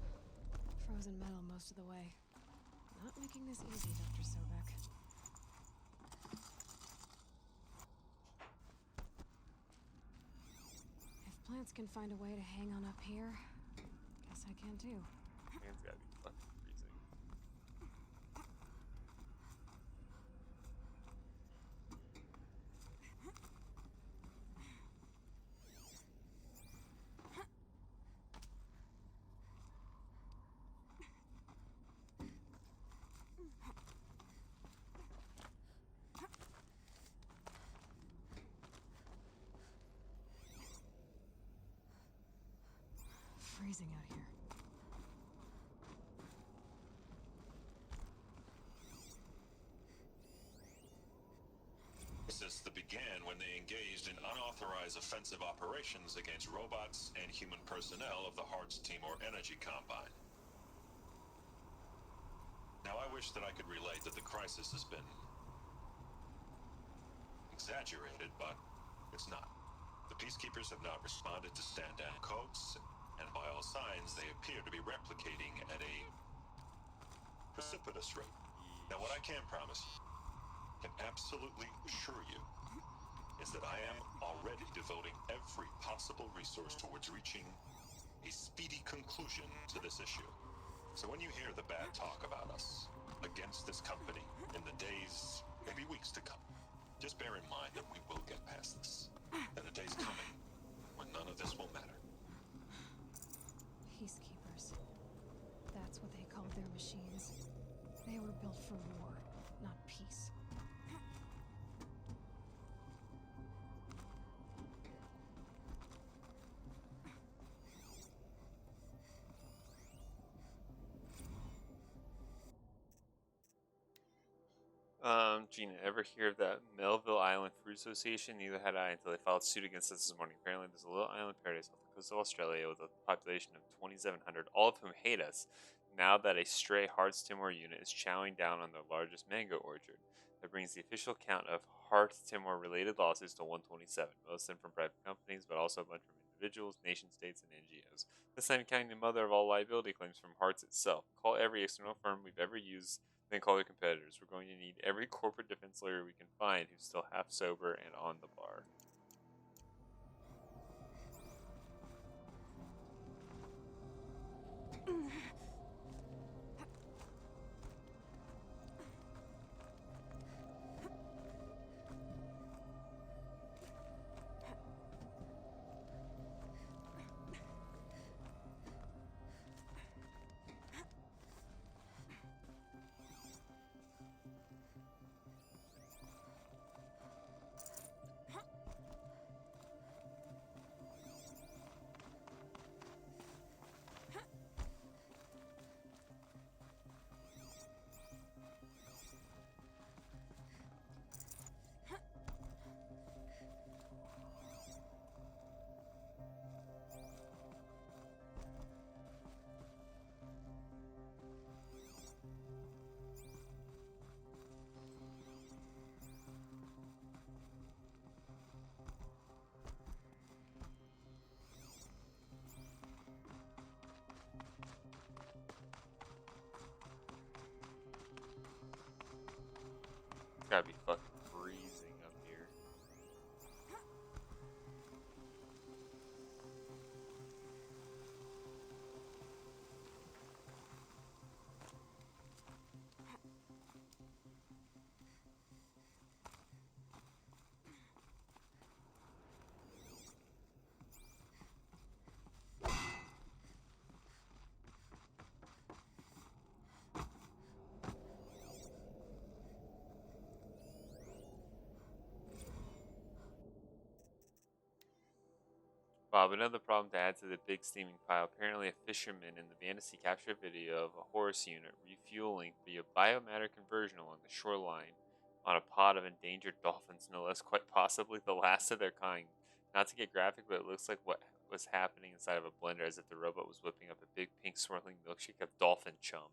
Frozen metal most of the way. Not making this easy, Dr. Sobek. If plants can find a way to hang on up here, guess I can too. Man's gotta be fucking freezing. Freezing out here. Since the began when they engaged in unauthorized offensive operations against robots and human personnel of the Hearts Timor Energy Combine. Now I wish that I could relate that the crisis has been exaggerated, but it's not. The peacekeepers have not responded to stand-down codes, and by all signs, they appear to be replicating at a precipitous rate. Now, what I can promise, can absolutely assure you, is that I am already devoting every possible resource towards reaching a speedy conclusion to this issue. So when you hear the bad talk about us against this company in the days, maybe weeks to come, just bear in mind that we will get past this. And a day's coming when none of this will matter. Peacekeepers. That's what they called their machines. They were built for war, not peace. Gina, ever hear of that Melville Island Fruit Association? Neither had I until they filed suit against us this morning. Apparently, there's a little island paradise off the coast of Australia with a population of 2,700, all of whom hate us, now that a stray Hearts Timor unit is chowing down on their largest mango orchard. That brings the official count of Hearts Timor related lawsuits to 127, most of them from private companies, but also a bunch from individuals, nation states, and NGOs. This time counting the mother of all liability claims from Hearts itself. Call every external firm we've ever used, then call their competitors. We're going to need every corporate defense lawyer we can find who's still half sober and on the bar. gotta be fucking freezing up here. Bob, another problem to add to the big steaming pile. Apparently, a fisherman in the Fantasy captured video of a Horus unit refueling via biomatter conversion along the shoreline on a pod of endangered dolphins, no less, quite possibly the last of their kind. Not to get graphic, but it looks like what was happening inside of a blender, as if the robot was whipping up a big pink swirling milkshake of dolphin chum.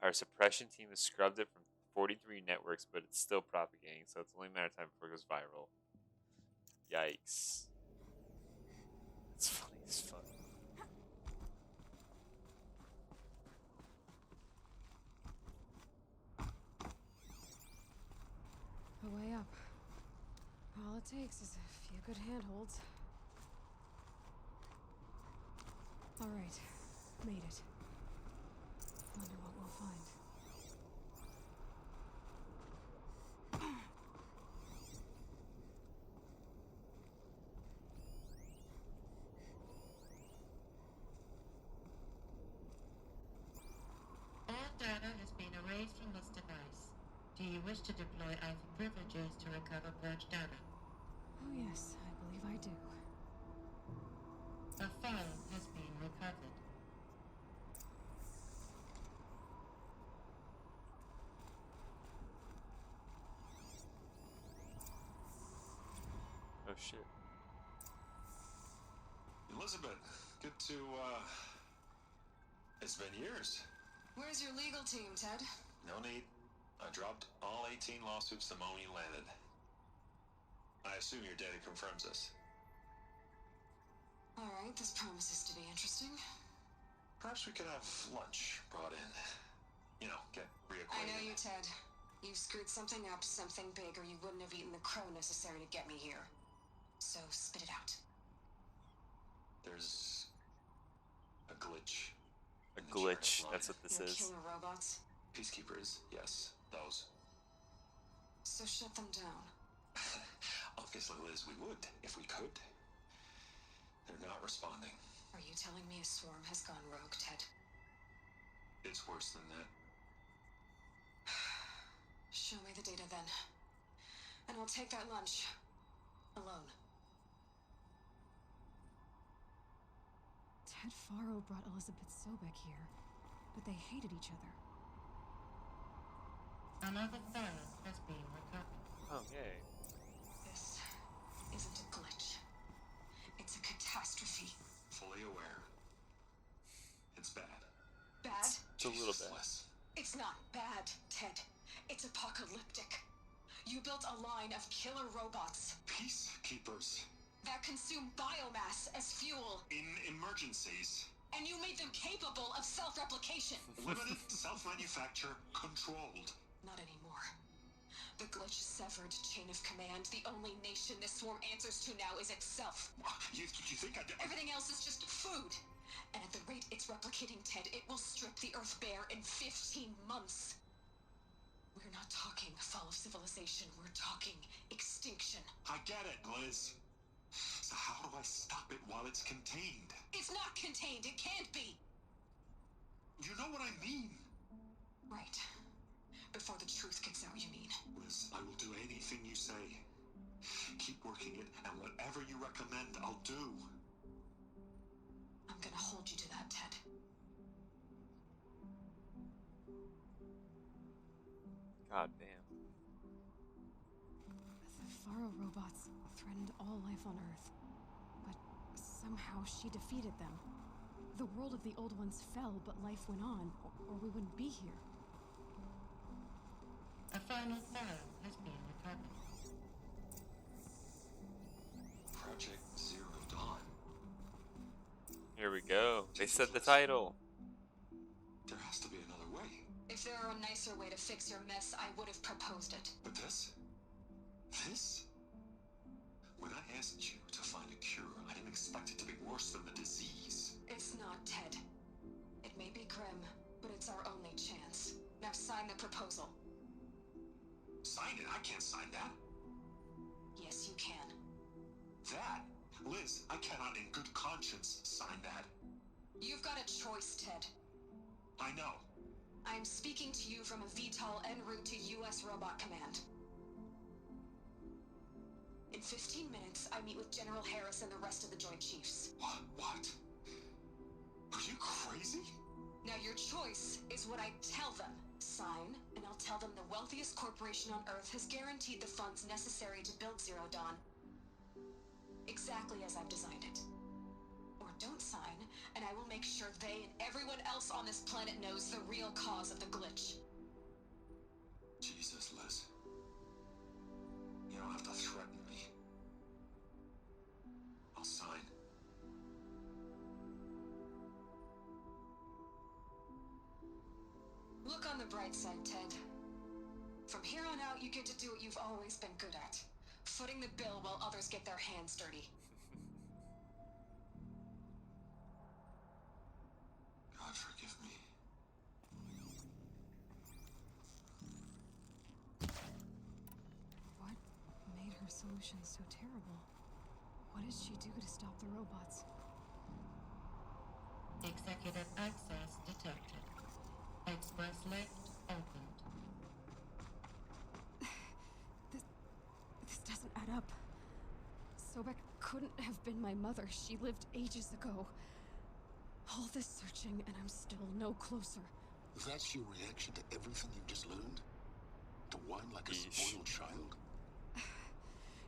Our suppression team has scrubbed it from 43 networks, but it's still propagating, so it's only a matter of time before it goes viral. Yikes. It's funny as fuck. A way up. All it takes is a few good handholds. Alright, made it. Wonder what we'll find. All data has been erased from this device. Do you wish to deploy Alpha privileges to recover purged data? Oh yes, I believe I do. A file has been recovered. Oh shit. Elizabeth, good to, It's been years. Where's your legal team, Ted? No need. I dropped all 18 lawsuits the moment you landed. I assume your data confirms this. Alright, this promises to be interesting. Perhaps we could have lunch brought in. You know, get reacquainted. I know you, Ted. You screwed something up, something big, or you wouldn't have eaten the crow necessary to get me here. So, spit it out. There's a glitch. A glitch, that's what this is. Killer robots? Peacekeepers, yes, those. So shut them down. Obviously, Liz, we would, if we could. They're not responding. Are you telling me a swarm has gone rogue, Ted? It's worse than that. Show me the data then. And I'll take that lunch. Alone. Ted Faro brought Elizabeth Sobek here, but they hated each other. Another file has been recovered. Oh, yay. This isn't a glitch. It's a catastrophe. Fully aware. It's bad. Bad? It's a little bad. It's not bad, Ted. It's apocalyptic. You built a line of killer robots. Peacekeepers. That consume biomass as fuel. In emergencies. And you made them capable of self-replication. Limited, self-manufacture, controlled. Not anymore. The glitch severed chain of command. The only nation this swarm answers to now is itself. You think I'd... Everything else is just food. And at the rate it's replicating, Ted, it will strip the Earth bare in 15 months. We're not talking fall of civilization. We're talking extinction. I get it, Liz. So how do I stop it while it's contained? It's not contained. It can't be. You know what I mean. Right. Before the truth gets out, you mean? Liz, I will do anything you say. Keep working it, and whatever you recommend, I'll do. I'm gonna hold you to that, Ted. God damn. The Faro robots threatened all life on Earth. But somehow she defeated them. The world of the old ones fell, but life went on, or we wouldn't be here. A final file has been recovered. Project Zero Dawn. Here we go. They said the title. There has to be another way. If there were a nicer way to fix your mess, I would have proposed it. But this? This? When I asked you to find a cure, I didn't expect it to be worse than the disease. It's not, Ted. It may be grim, but it's our only chance. Now sign the proposal. Sign it? I can't sign that. Yes, you can. That? Liz, I cannot in good conscience sign that. You've got a choice, Ted. I know. I am speaking to you from a VTOL en route to U.S. Robot Command. In 15 minutes, I meet with General Harris and the rest of the Joint Chiefs. What? Are you crazy? Now your choice is what I tell them. Sign, and I'll tell them the wealthiest corporation on Earth has guaranteed the funds necessary to build Zero Dawn. Exactly as I've designed it. Or don't sign, and I will make sure they and everyone else on this planet knows the real cause of the glitch. Jesus, Liz. You don't have to threaten me. I'll sign. Look on the bright side, Ted. From here on out, you get to do what you've always been good at. Footing the bill while others get their hands dirty. God forgive me. What made her solution so terrible? What did she do to stop the robots? Executive access detected. Express lift opened. This doesn't add up. Sobek couldn't have been my mother. She lived ages ago. All this searching, and I'm still no closer. That's your reaction to everything you've just learned? To whine like a spoiled child?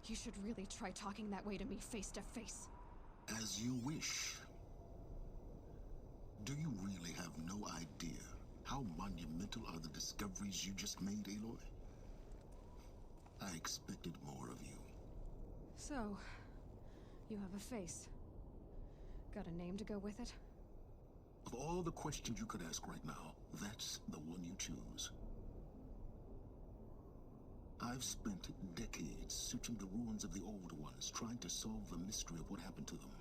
You should really try talking that way to me face to face. As you wish. Do you really have no idea how monumental are the discoveries you just made, Aloy? I expected more of you. So, you have a face. Got a name to go with it? Of all the questions you could ask right now, that's the one you choose. I've spent decades searching the ruins of the old ones, trying to solve the mystery of what happened to them.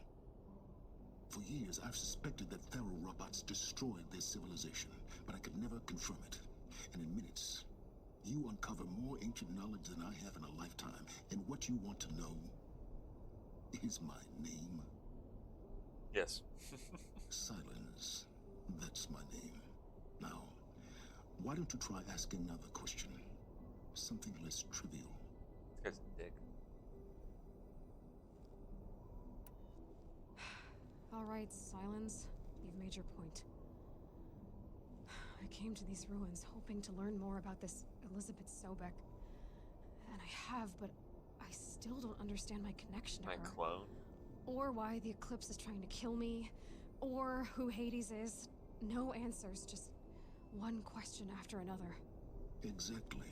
For years, I've suspected that Faro robots destroyed their civilization, but I could never confirm it. And in minutes, you uncover more ancient knowledge than I have in a lifetime. And what you want to know is my name. Yes. Silence. That's my name. Now, why don't you try asking another question? Something less trivial. This guy's a dick. All right, Silence. You've made your point. I came to these ruins hoping to learn more about this Elizabeth Sobek. And I have, but I still don't understand my connection to her. My clone? Or why the Eclipse is trying to kill me. Or who Hades is. No answers, just one question after another. Exactly.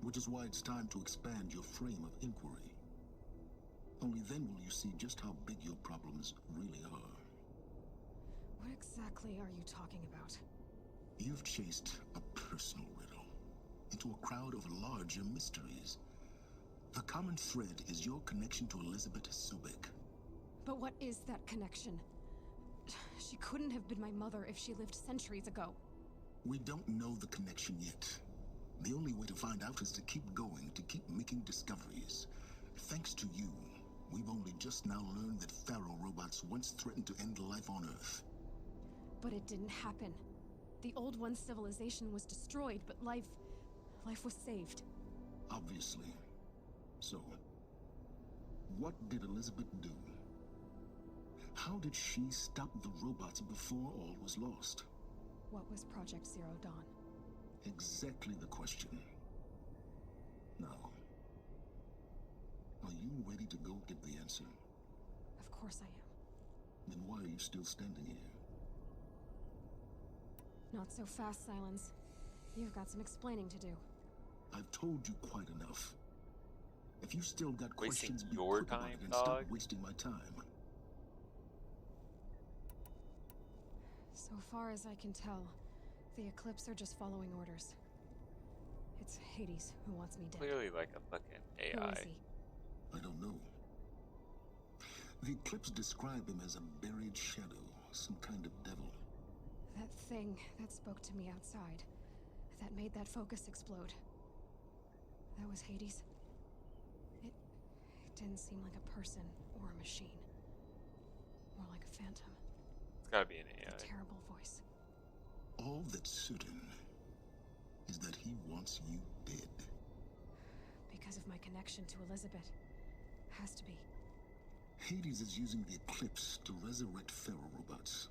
Which is why it's time to expand your frame of inquiry. Only then will you see just how big your problems really are. What exactly are you talking about? You've chased a personal riddle into a crowd of larger mysteries. The common thread is your connection to Elizabeth Sobek. But what is that connection? She couldn't have been my mother if she lived centuries ago. We don't know the connection yet. The only way to find out is to keep going, to keep making discoveries. Thanks to you, we've only just now learned that Faro robots once threatened to end life on Earth. But it didn't happen. The Old One's civilization was destroyed, but life was saved. Obviously. So, what did Elizabeth do? How did she stop the robots before all was lost? What was Project Zero Dawn? Exactly the question. Now, are you ready to go get the answer? Of course I am. Then why are you still standing here? Not so fast, Silence. You've got some explaining to do. I've told you quite enough. If you still got Wasting questions, be your quick about time, it and dog? stop wasting my time. So far as I can tell, the Eclipse are just following orders. It's Hades who wants me dead. Clearly like a fucking AI. Who is he? I don't know. The Eclipse describe him as a buried shadow, some kind of devil. That thing that spoke to me outside, that made that focus explode. That was Hades. It didn't seem like a person or a machine. More like a phantom. It's gotta be an AI. A terrible voice. All that's certain is that he wants you dead. Because of my connection to Elizabeth. Has to be. Hades is using the Eclipse to resurrect Pharaoh robots.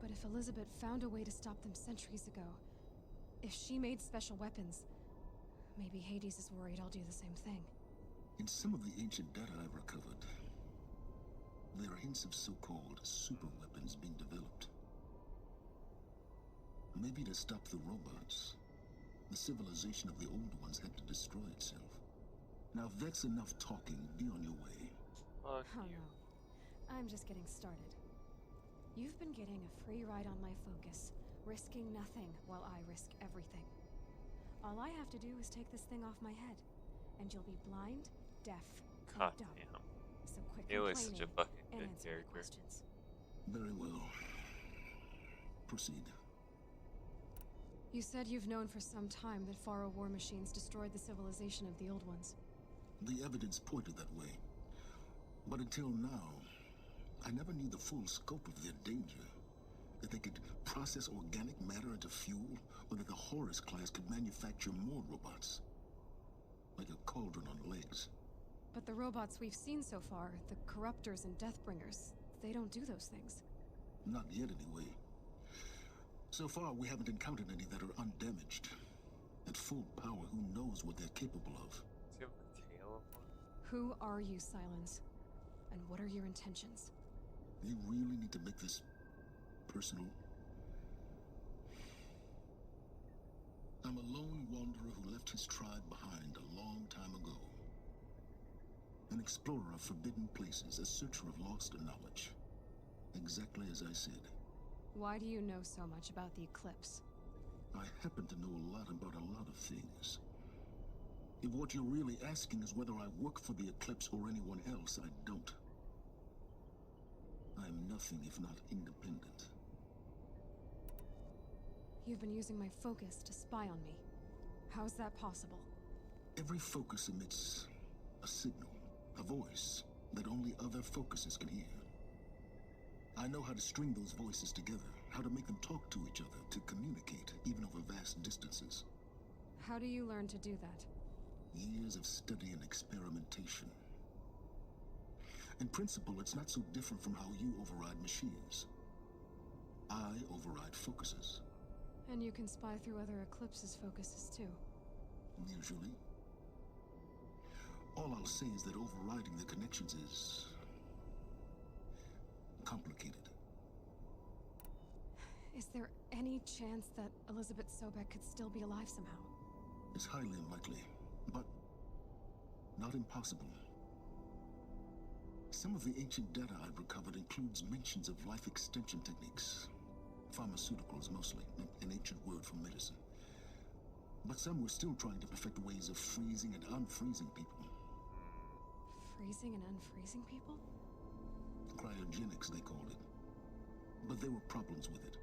But if Elizabeth found a way to stop them centuries ago, if she made special weapons, maybe Hades is worried I'll do the same thing. In some of the ancient data I've recovered, there are hints of so-called super weapons being developed. Maybe to stop the robots, the civilization of the old ones had to destroy itself. Now if that's enough talking, be on your way. Fuck Oh you. no. I'm just getting started. You've been getting a free ride on my focus, risking nothing while I risk everything. All I have to do is take this thing off my head, and you'll be blind, deaf, God and dumb. damn. So quit He was such a complaining fucking and good answer my character. questions. Very well. Proceed. You said you've known for some time that Pharaoh war machines destroyed the civilization of the old ones. The evidence pointed that way. But until now, I never knew the full scope of their danger. That they could process organic matter into fuel, or that the Horus class could manufacture more robots. Like a cauldron on legs. But the robots we've seen so far, the Corruptors and Deathbringers, they don't do those things. Not yet, anyway. So far, we haven't encountered any that are undamaged. At full power, who knows what they're capable of? Does he have the tail of one? Who are you, Silence? And what are your intentions? You really need to make this personal? I'm a lone wanderer who left his tribe behind a long time ago. An explorer of forbidden places, a searcher of lost knowledge. Exactly as I said. Why do you know so much about the Eclipse? I happen to know a lot about a lot of things. If what you're really asking is whether I work for the Eclipse or anyone else, I don't. I am nothing if not independent. You've been using my focus to spy on me. How's that possible? Every focus emits a signal, a voice that only other focuses can hear. I know how to string those voices together, how to make them talk to each other, to communicate, even over vast distances. How do you learn to do that? Years of study and experimentation. In principle, it's not so different from how you override machines. I override focuses. And you can spy through other Eclipse's focuses too. Usually. All I'll say is that overriding the connections is complicated. Is there any chance that Elizabeth Sobek could still be alive somehow? It's highly unlikely, but not impossible. Some of the ancient data I've recovered includes mentions of life extension techniques. Pharmaceuticals, mostly, an ancient word for medicine. But some were still trying to perfect ways of freezing and unfreezing people. Freezing and unfreezing people? Cryogenics, they called it. But there were problems with it.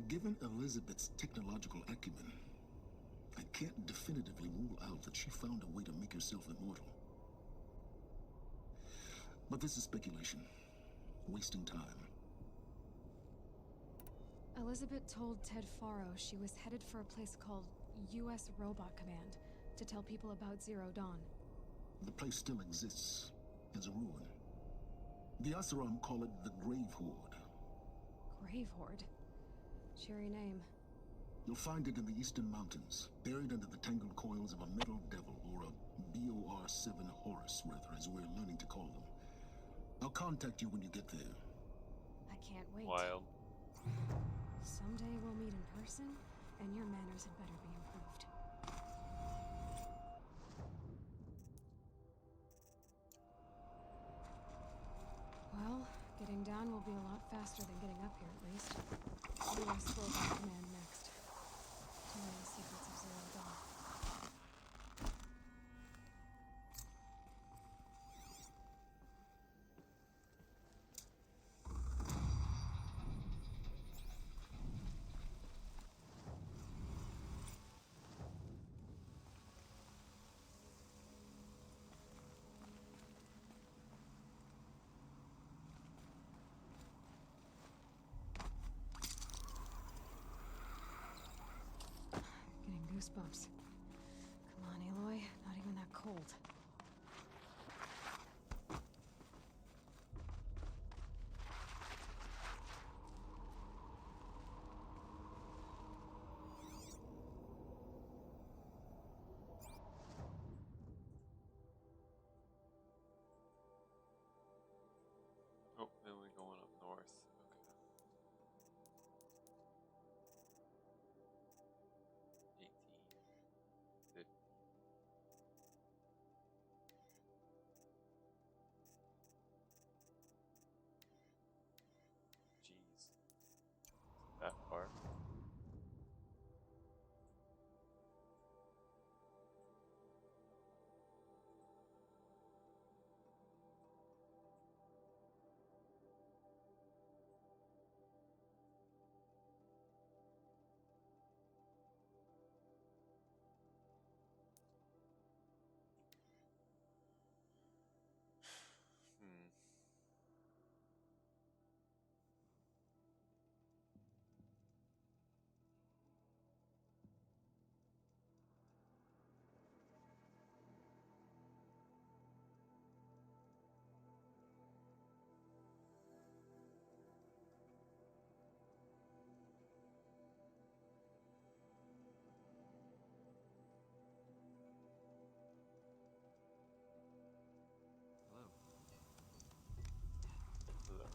Given Elizabeth's technological acumen, I can't definitively rule out that she found a way to make herself immortal. But this is speculation. Wasting time. Elizabeth told Ted Faro she was headed for a place called U.S. Robot Command to tell people about Zero Dawn. The place still exists as a ruin. The Asuram call it the Grave Horde. Grave Horde? Cheery name. You'll find it in the Eastern Mountains, buried under the tangled coils of a metal devil, or a BOR-7 Horus, rather, as we're learning to call them. I'll contact you when you get there. I can't wait. Wild. Someday we'll meet in person, and your manners had better be improved. Well, getting down will be a lot faster than getting up here, at least. U.S. Robot Command next. learn the secrets of Zero Dawn. Getting goosebumps. Come on, Aloy. Not even that cold. Oh, then we're going up north. Okay. 18, 50. Jeez. That far? Hmm. Hello.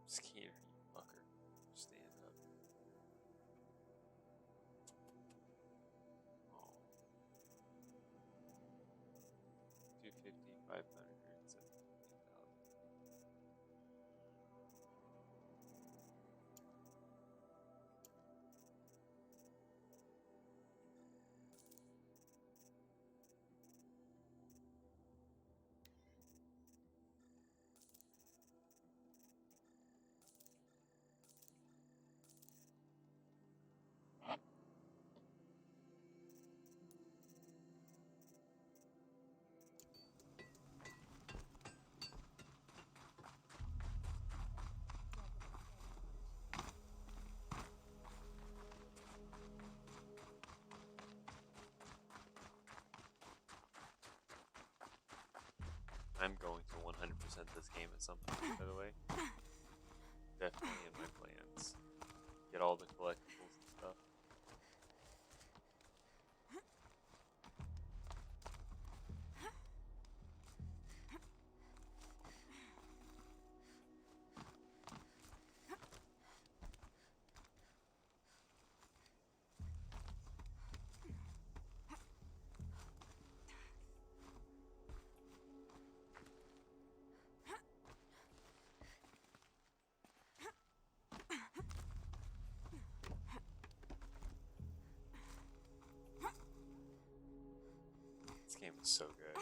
Skater, you fucker. Stand up. Oh. 250, 500, 7,000. I'm going to 100% this game at some point, by the way. Definitely in my plans. Get all the collectibles and stuff. This game is so good.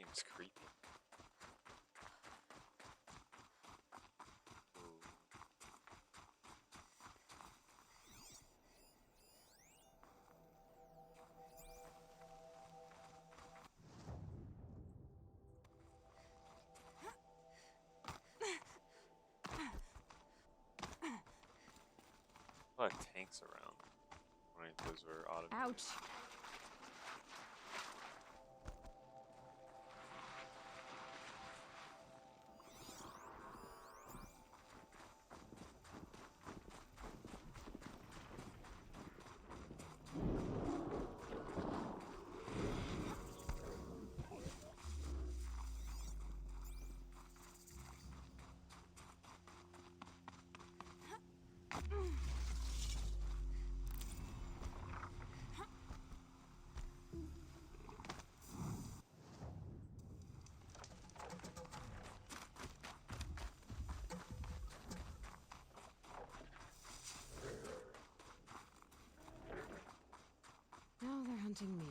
Seems creepy. Ooh. A lot of tanks around. I wonder if those were automated. Ouch. Now they're hunting me.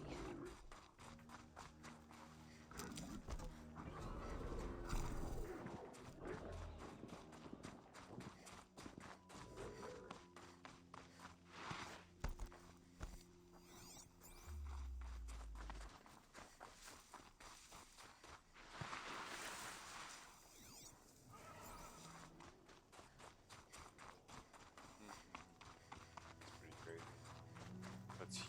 It's pretty crazy. That's huge.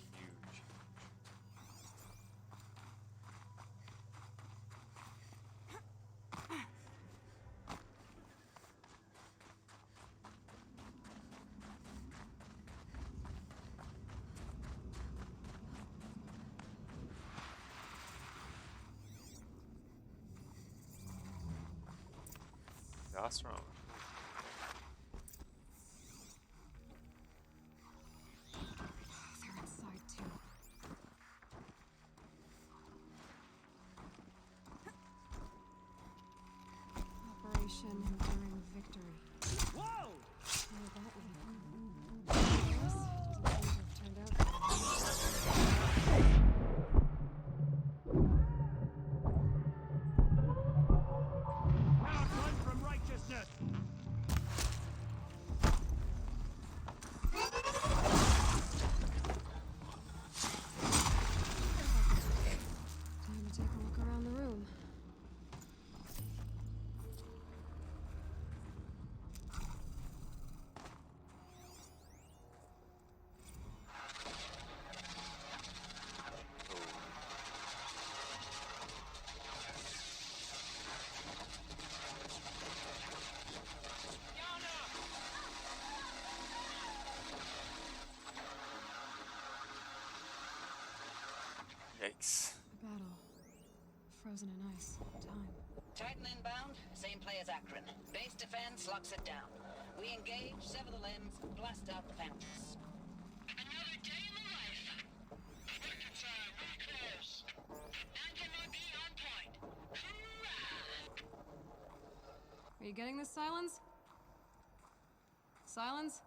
That's wrong. They're inside too. Operation Enduring Victory. Whoa! What did that mean? Yes, doesn't seem to have turned Not run from righteousness! Time to take a look around the room. Yikes. A battle. Frozen in ice. Time. Titan inbound, same play as Akron. Base defense locks it down. We engage, sever the limbs, blast out the Panthers. Another day in the life. Collectathon Time, really close. Anthem will be on point. Hoorah! Are you getting this, Silence? Silence?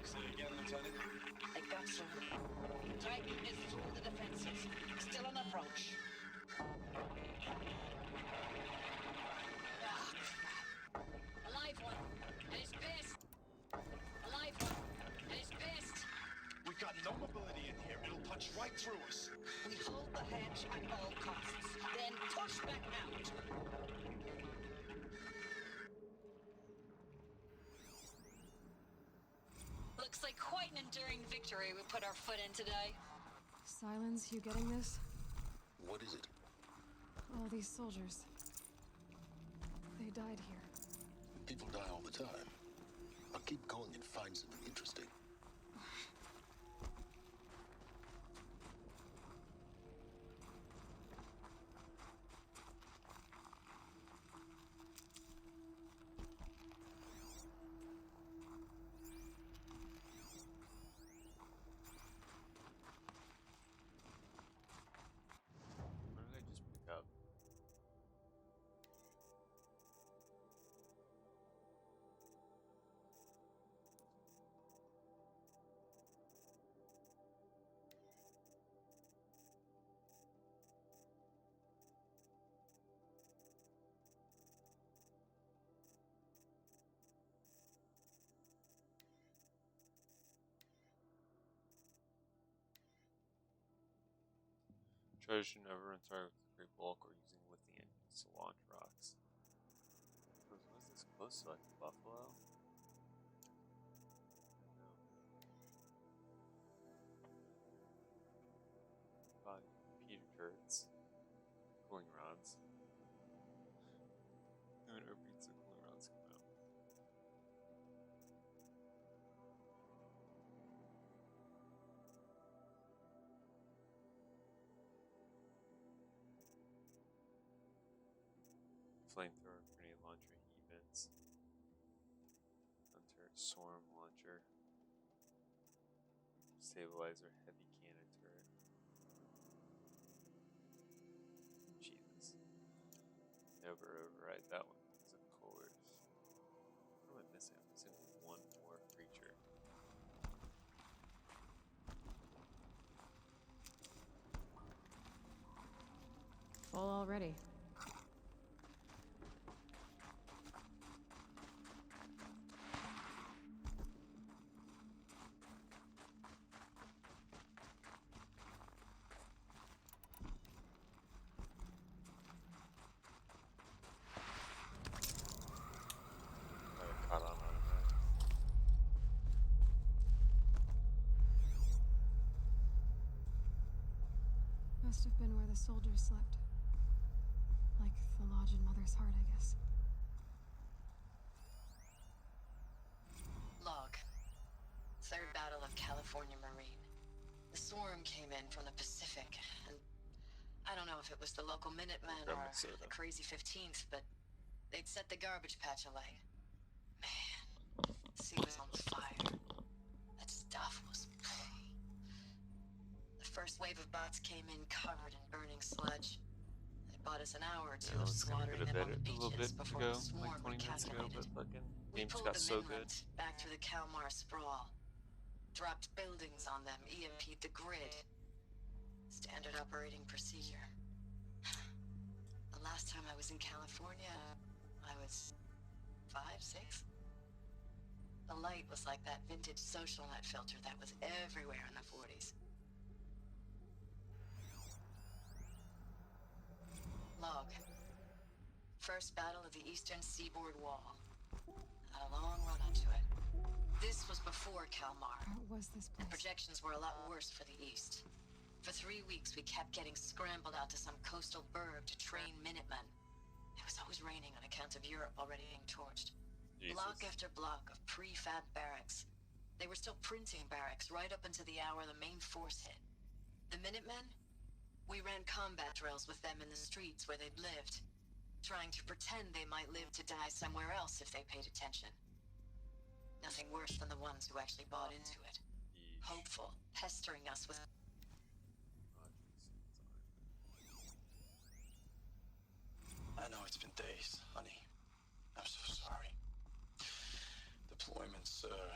Say again, Lieutenant? I got you. Titan is through the defenses. Still an approach. Ah, crap. A live one. And he's pissed. A live one. And he's pissed. We've got no mobility in here. It'll punch right through us. We hold the hedge at all costs. Then push back out. Looks like quite an enduring victory we put our foot in today. Silence, you getting this? What is it? All these soldiers. They died here. People die all the time. I'll keep going and find something interesting. What did I just pick up? Treasure should never run target with a great bulk or using lithium to launch rocks. Was this close to like a buffalo? Repeater turrets. Cooling rods. Doing repeats of cooling rods come out. Flamethrower, grenade launcher, heat vents. Gun turret, swarm launcher. Stabilizer, heavy cannon turret. Jesus. Never override that one because of course. What am I missing? I'm missing one more creature. Full already. Caught on that. Must have been where the soldiers slept. Like the lodge in Mother's Heart, I guess. Log. Third Battle of California Marine. The swarm came in from the Pacific, and I don't know if it was the local Minutemen or the Crazy 15th, but they'd set the garbage patch alight. Man, the sea was on fire. That stuff was... The first wave of bots came in covered in burning sludge. It bought us an hour or two of slaughtering them on the beaches before the swarm recalculated. We pulled them inland, back through the Kalmar sprawl. Dropped buildings on them, EMP'd the grid. Standard operating procedure. The last time I was in California, I was 5, 6? The light was like that vintage social net filter that was everywhere in the 40s. Log. First battle of the Eastern Seaboard Wall. Had a long run onto it. This was before Kalmar. What was this place? The projections were a lot worse for the East. For 3 weeks, we kept getting scrambled out to some coastal burg to train Minutemen. It was always raining on account of Europe already being torched. Jesus. Block after block of prefab barracks. They were still printing barracks right up until the hour the main force hit. The Minutemen? We ran combat drills with them in the streets where they'd lived, trying to pretend they might live to die somewhere else if they paid attention. Nothing worse than the ones who actually bought into it. Hopeful, pestering us with... I know it's been days, honey. I'm so sorry. Deployments are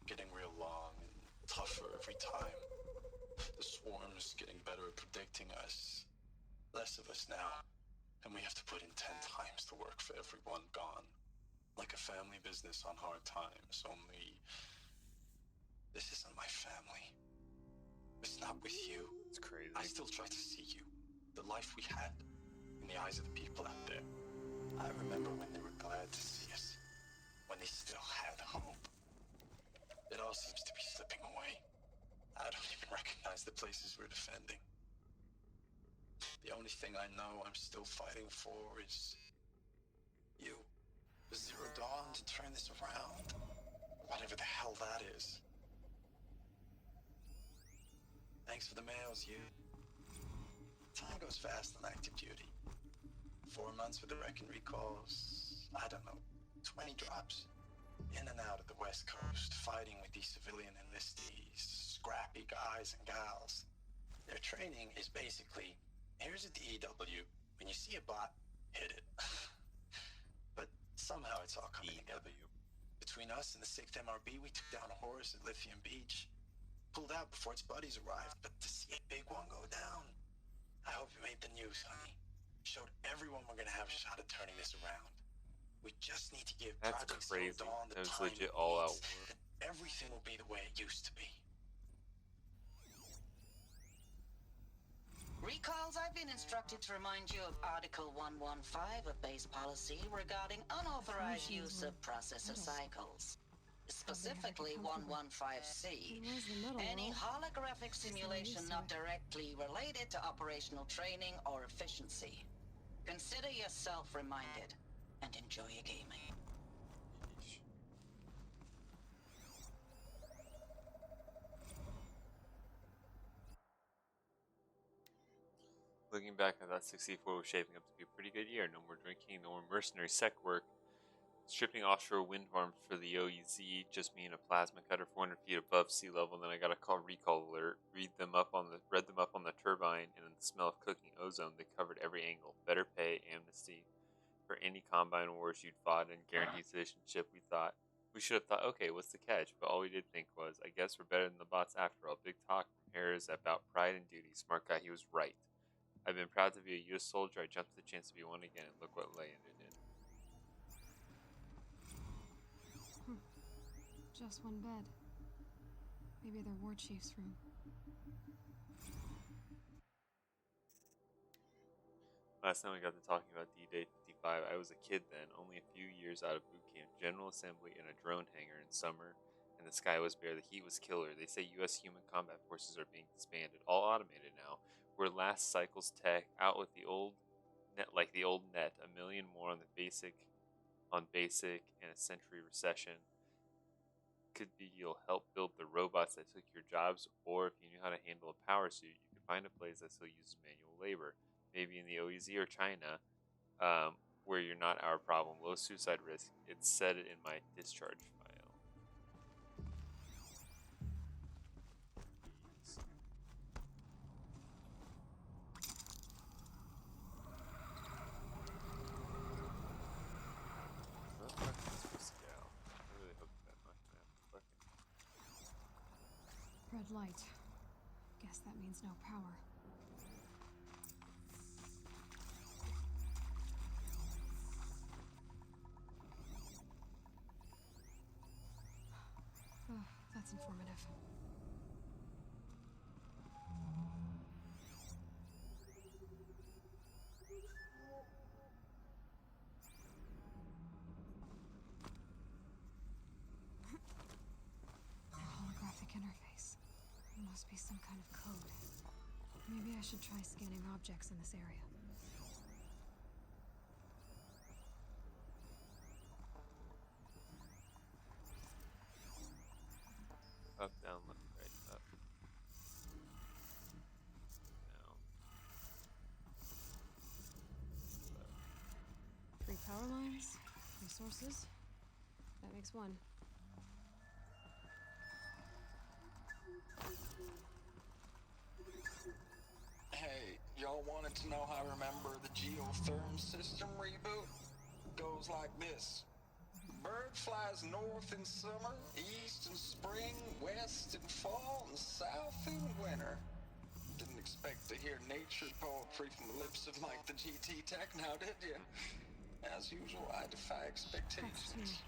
getting real long and tougher every time. The swarm is getting better at predicting us. Less of us now. And we have to put in 10 times the work for everyone gone. Like a family business on hard times, only... This isn't my family. It's not with you. It's crazy. I still try to see you. The life we had. In the eyes of the people out there. I remember when they were glad to see us. When they still had hope. It all seems to be slipping away. I don't even recognize the places we're defending. The only thing I know I'm still fighting for is... you. The Zero Dawn to turn this around. Whatever the hell that is. Thanks for the mails, you. Time goes fast on active duty. 4 months with the wreck and recalls, I don't know, 20 drops. In and out of the West Coast, fighting with these civilian enlistees, scrappy guys and gals. Their training is basically, here's a DEW, when you see a bot, hit it. But somehow it's all coming together. Between us and the 6th MRB, we took down a horse at Lithium Beach. Pulled out before its buddies arrived, but to see a big one go down. I hope you made the news, honey. Showed everyone we're gonna have a shot at turning this around. We just need to give Project Zero Dawn the time legit all out war. and everything will be the way it used to be. Recalls, I've been instructed to remind you of Article 115 of base policy regarding unauthorized use of processor cycles. Specifically 115C. Any holographic simulation not directly related to operational training or efficiency. Consider yourself reminded and enjoy your gaming. Looking back, I thought 64 was shaping up to be a pretty good year. No more drinking, no more mercenary sec work. Stripping offshore wind farms for the OEZ, just me and a plasma cutter 400 feet above sea level. Then I got a recall alert. Read them up on the turbine, and in the smell of cooking ozone, they covered every angle. Better pay, amnesty for any combine wars you'd fought, and guaranteed citizenship. We should have thought, okay, what's the catch? But all we did think was, I guess we're better than the bots after all. Big talk from Harris about pride and duty. Smart guy, he was right. I've been proud to be a U.S. soldier. I jumped at the chance to be one again, and look what landed in. Just one bed. Maybe their war chief's room. Last time we got to talking about D-Day 55, I was a kid then, only a few years out of boot camp. General assembly in a drone hangar in summer, and the sky was bare. The heat was killer. They say U.S. human combat forces are being disbanded, all automated now. We're last cycle's tech, out with the old net, like the old net. A million more on basic, and a century recession. Could be you'll help build the robots that took your jobs, or if you knew how to handle a power suit, you could find a place that still uses manual labor. Maybe in the OEZ or China, where you're not our problem. Low suicide risk. It said it in my discharge file. Where the fuck is this supposed to go? I really hope that not gonna have to fucking. Red light. Guess that means no power. Oh, that's informative. Holographic interface. Must be some kind of code. Maybe I should try scanning objects in this area. Up, down, left, right, up. Down. Left. 3 power lines, resources. That makes 1. Hey, y'all wanted to know how I remember the geotherm system reboot? Goes like this. Bird flies north in summer, east in spring, west in fall, and south in winter. Didn't expect to hear nature poetry from the lips of Mike the GT Tech now, did you? As usual, I defy expectations.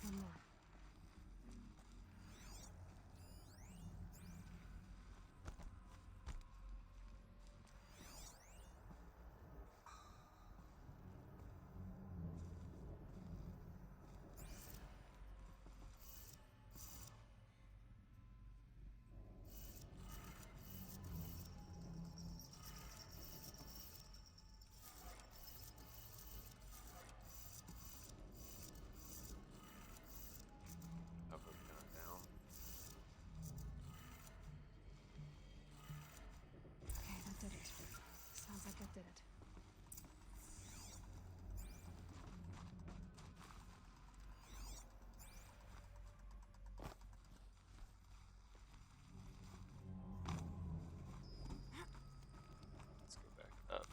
One more. Up, down, down. Okay, that did it. Sounds like that did it. Let's go back up.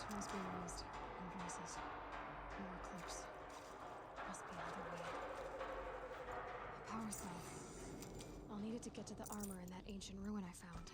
Tools being used. Invoices. More clips. Must be another way. A power cell. I'll need it to get to the armor in that ancient ruin I found.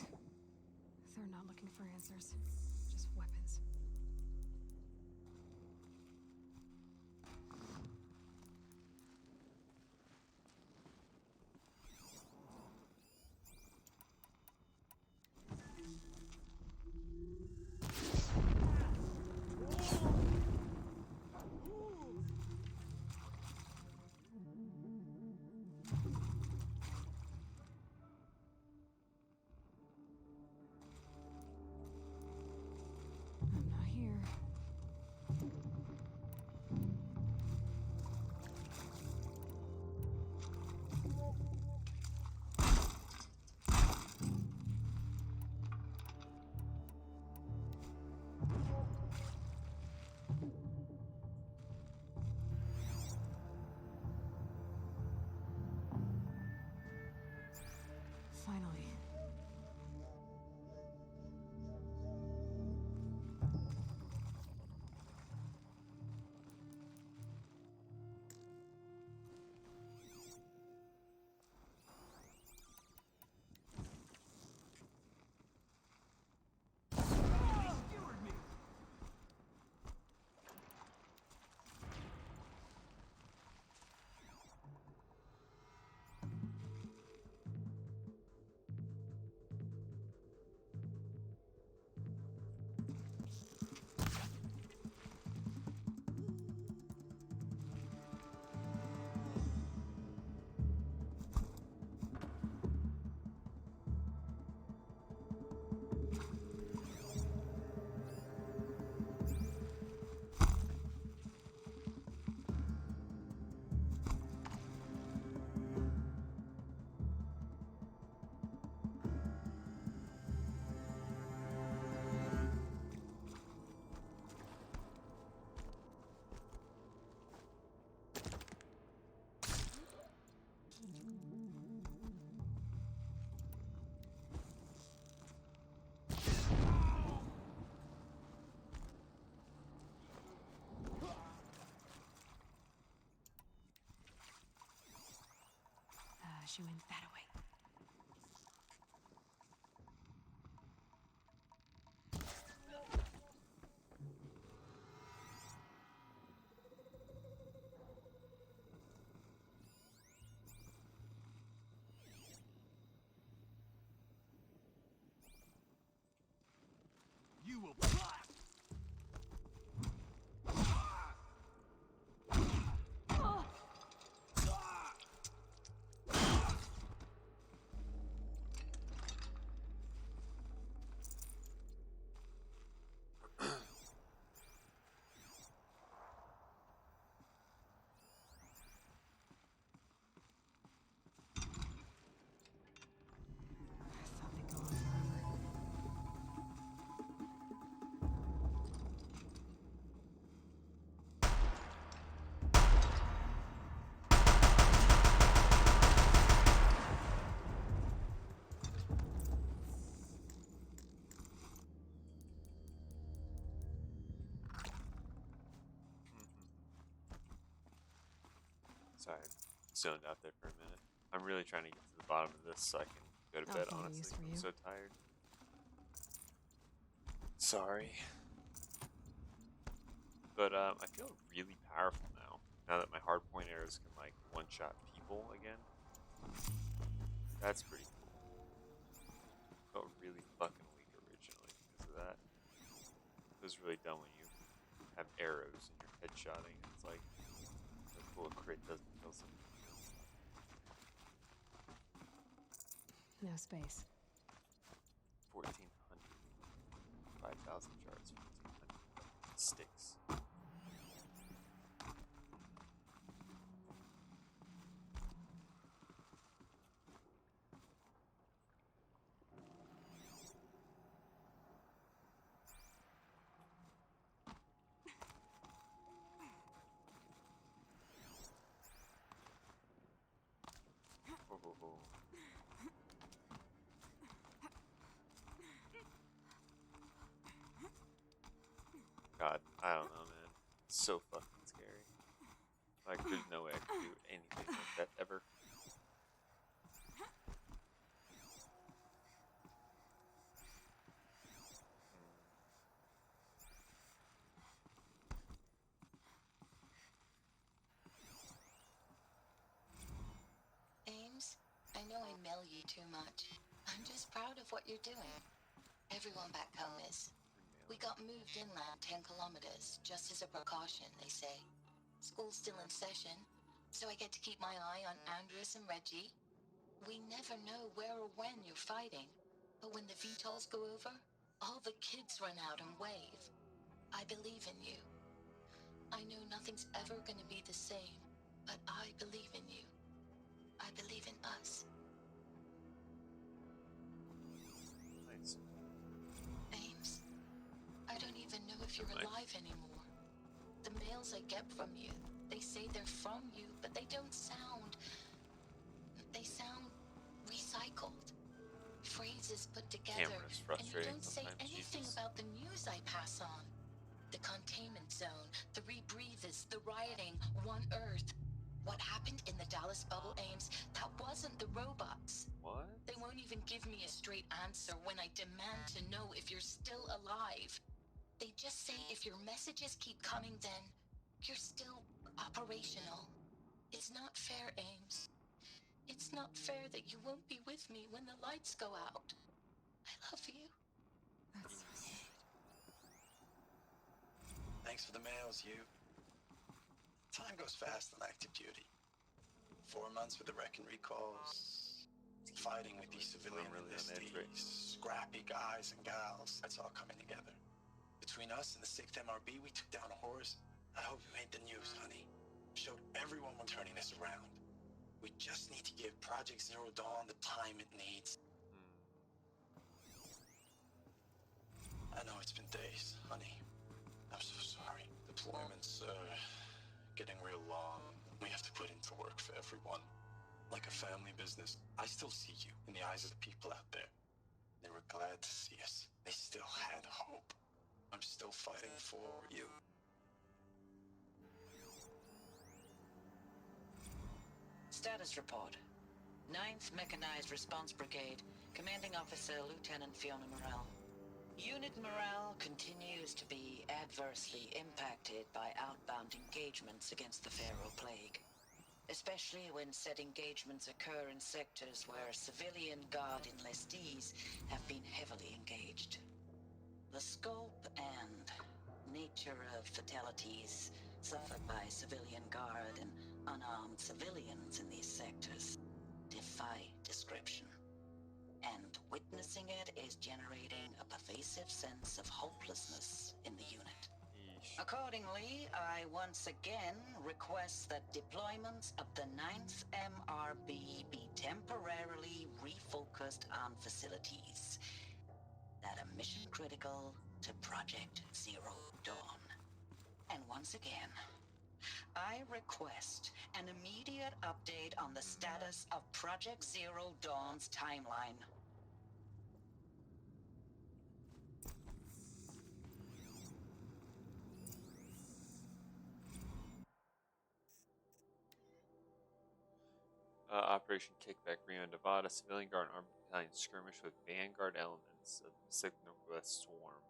Right. They're not looking for answers, just weapons. I'm not here. Finally. She went that way. You will. Sorry, I zoned out there for a minute. I'm really trying to get to the bottom of this so I can go to bed, honestly. I'm so tired. Sorry. But I feel really powerful now that my hardpoint arrows can like one-shot people again. That's pretty cool. Felt really fucking weak originally because of that. It was really dumb when you have arrows and you're headshotting. It's like a cool crit doesn't kill someone. No space. 1,400. 5,000 shards. 1,400 sticks. God, I don't know, man. It's so fucking scary. Like, there's no way I could do anything like that ever. too much. I'm just proud of what you're doing. Everyone back home is. We got moved inland 10 kilometers, just as a precaution, they say. School's still in session, so I get to keep my eye on Andres and Reggie. We never know where or when you're fighting, but when the VTOLs go over, all the kids run out and wave. I believe in you. I know nothing's ever gonna be the same, but I believe in you. I believe in us. Nice. Ames, I don't even know if you're alive anymore. The mails I get from you, they say they're from you, but they don't sound... They sound recycled. Phrases put together, Camera's and you frustrating don't say sometimes, anything Jesus. about the news I pass on. The containment zone, the rebreathes, the rioting, One Earth. What happened in the Dallas bubble, Ames, that wasn't the robots. What? They won't even give me a straight answer when I demand to know if you're still alive. They just say if your messages keep coming, then you're still operational. It's not fair, Ames. It's not fair that you won't be with me when the lights go out. I love you. That's so sad. Thanks for the mails, you. Time goes fast on active duty. 4 months with the wreck and recalls, fighting with these civilian enlistees, scrappy guys and gals. That's all coming together. Between us and the 6th MRB, we took down horrors. I hope you made the news, honey. Showed everyone we're turning this around. We just need to give Project Zero Dawn the time it needs. I know it's been days, honey. I'm so sorry. Deployments are getting real long. We have to put into work for everyone. Like a family business. I still see you in the eyes of the people out there. They were glad to see us. They still had hope. I'm still fighting for you. Status report. 9th Mechanized Response Brigade, Commanding Officer Lieutenant Fiona Morrell. Unit morale continues to be adversely impacted by outbound engagements against the Pharaoh Plague, especially when said engagements occur in sectors where civilian guard enlistees have been heavily engaged. The scope and nature of fatalities suffered by civilian guard and unarmed civilians in these sectors defy description. And witnessing it is generating a pervasive sense of hopelessness in the unit. Accordingly, I once again request that deployments of the 9th MRB be temporarily refocused on facilities that are mission critical to Project Zero Dawn. And once again, I request an immediate update on the status of Project Zero Dawn's timeline. Operation Kickback, Rio, Nevada. Civilian Guard and Armed Battalion skirmish with Vanguard elements of the Pacific Northwest Swarm.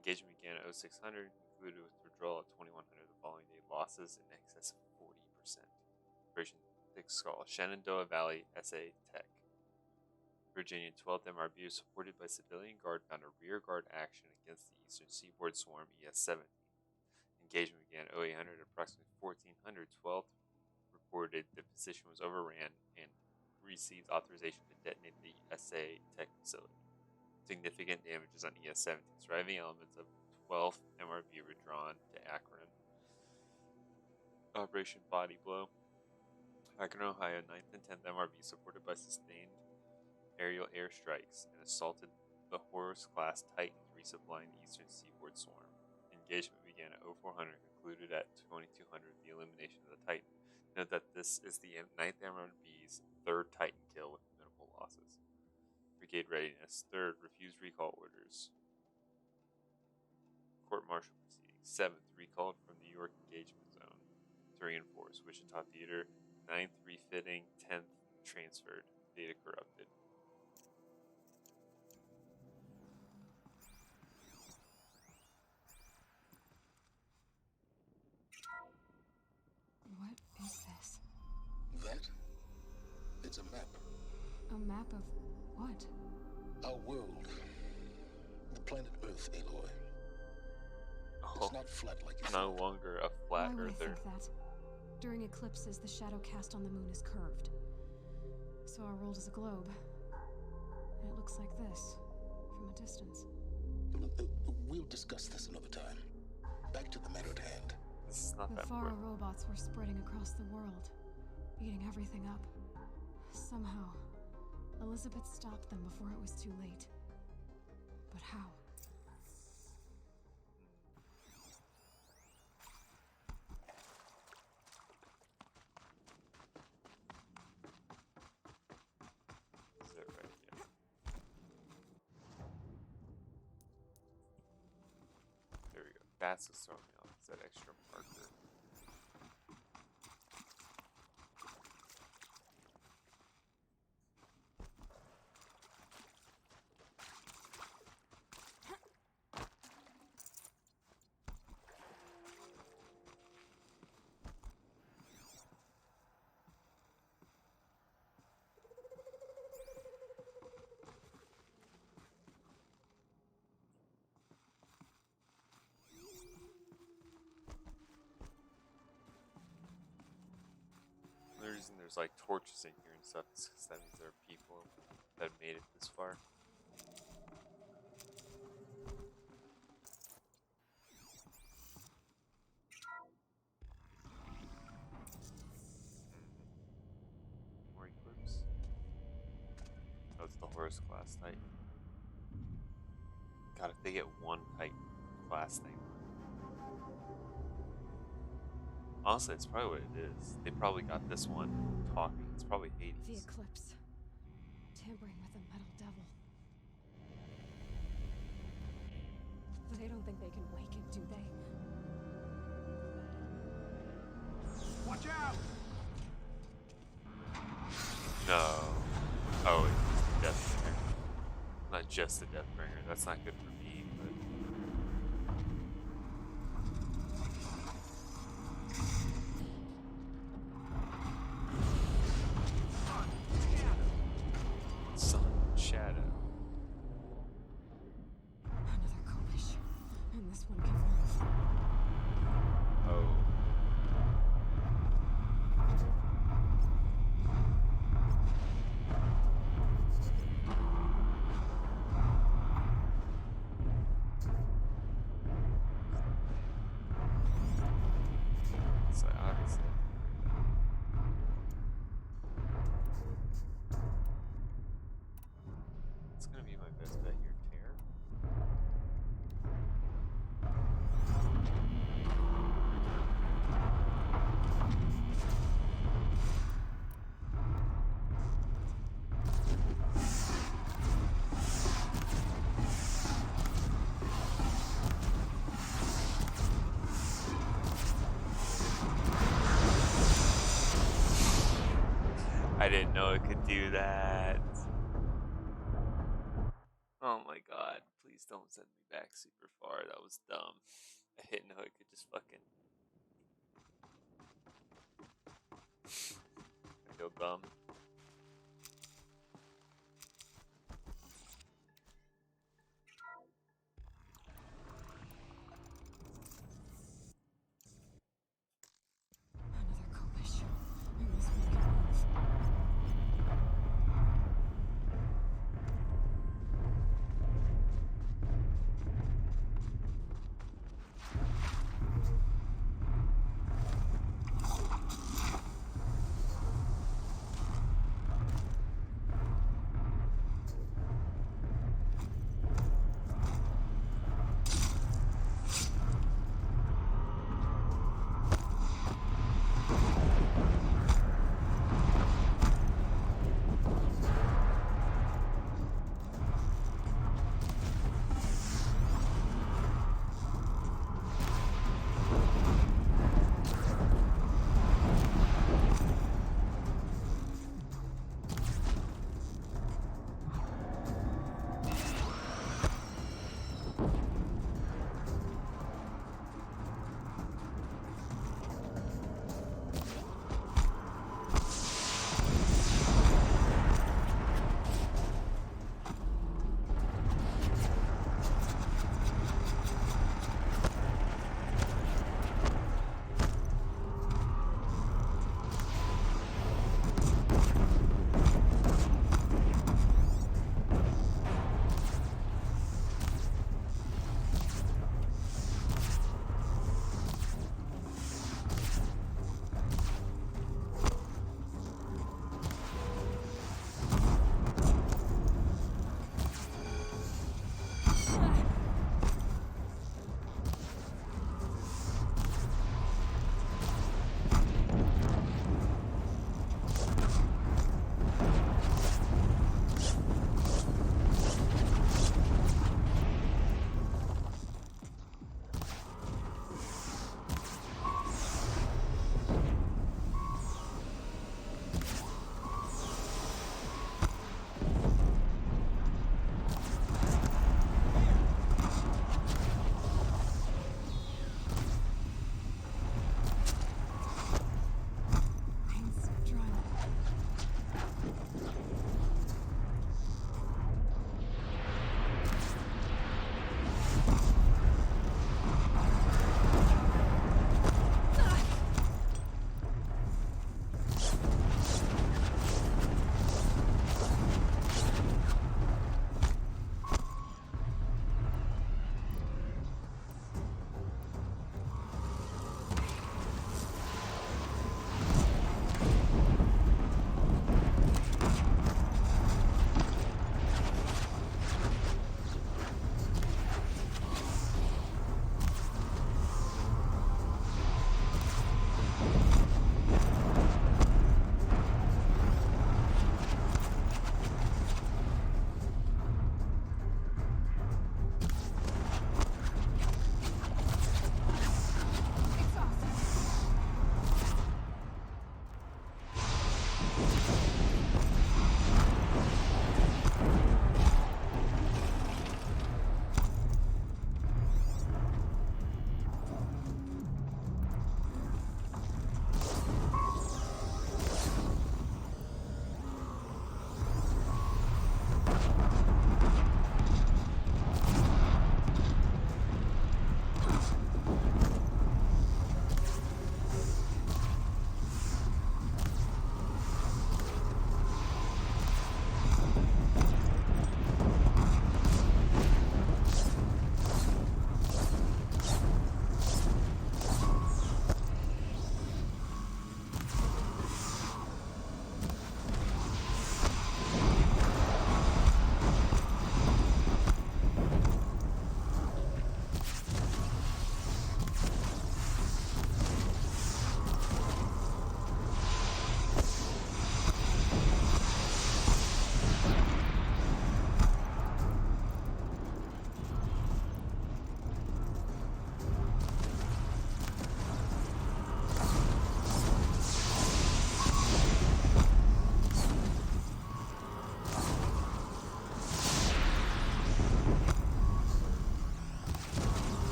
Engagement began at 0600, concluded with withdrawal at 2100. The following day, losses in excess of 40%. Operation Thick Skull, Shenandoah Valley, SA Tech. Virginia 12th MRB, supported by Civilian Guard, found a rear guard action against the Eastern Seaboard Swarm ES-17. Engagement began at 0800, approximately 1400. 12th reported the position was overran and received authorization to detonate the SA Tech facility. Significant damages on ES-17. Surviving elements of 12th MRB were drawn to Akron. Operation Body Blow. Akron, Ohio, 9th and 10th MRB, supported by sustained aerial airstrikes, and assaulted the Horus-class Titans resupplying the Eastern Seaboard Swarm. Engagement began at 0400 and concluded at 2200 with the elimination of the Titan. Note that this is the 9th MRB's 3rd Titan kill with minimal losses. Brigade readiness. 3rd, refused recall orders. Court-martial proceedings. 7th, recalled from New York engagement zone to reinforce. Wichita Theater. 9th, refitting. 10th, transferred. Data corrupted. What is this? That? It's a map. A map? map of what? Our world. The planet Earth, Aloy. It's not flat like you No thought. longer a flat Why would I earther. think that? During eclipses, the shadow cast on the moon is curved. So our world is a globe. And it looks like this, from a distance. We'll discuss this another time. Back to the matter at hand. This is not The that Faro important. robots were spreading across the world, eating everything up. Somehow, Elizabeth stopped them before it was too late. But how? Is it right? Yeah. There we go. That's what's throwing me off. Is that extra marker? The only reason there's like torches in here and stuff is because that means there are people that made it this far. More eclipse. Oh, it's the Horus class Titan. God, if they get one Titan class thing. Honestly, it's probably what it is. They probably got this one talking. It's probably Hades. The eclipse. Tampering with the metal devil. They don't think they can wake it, do they? Watch out! No. Oh, it's Deathbringer. Not just the Deathbringer. That's not good for me, but... Sun Shadow. Another Kopish. And this one can move. Oh. So obviously. It's gonna be my best bet here, Tear. I didn't know it could do that. Oh my god, please don't send me back super far. That was dumb. I didn't know it could just fucking... I feel dumb. Another Kopish. And this one can move.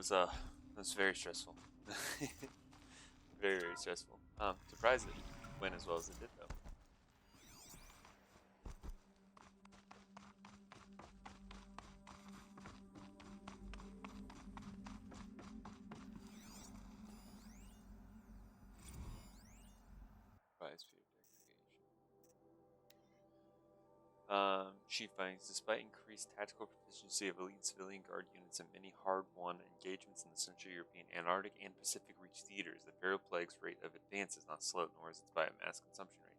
That was very stressful. Very, very stressful. Surprised it went as well as it did though. Biosphere degradation. Chief findings: despite increased tactical proficiency of elite civilian guard units and many hard-won engagements in the Central European, Antarctic, and Pacific Reach theaters, the Pharaoh Plague's rate of advance is not slow, nor is its biomass consumption rate.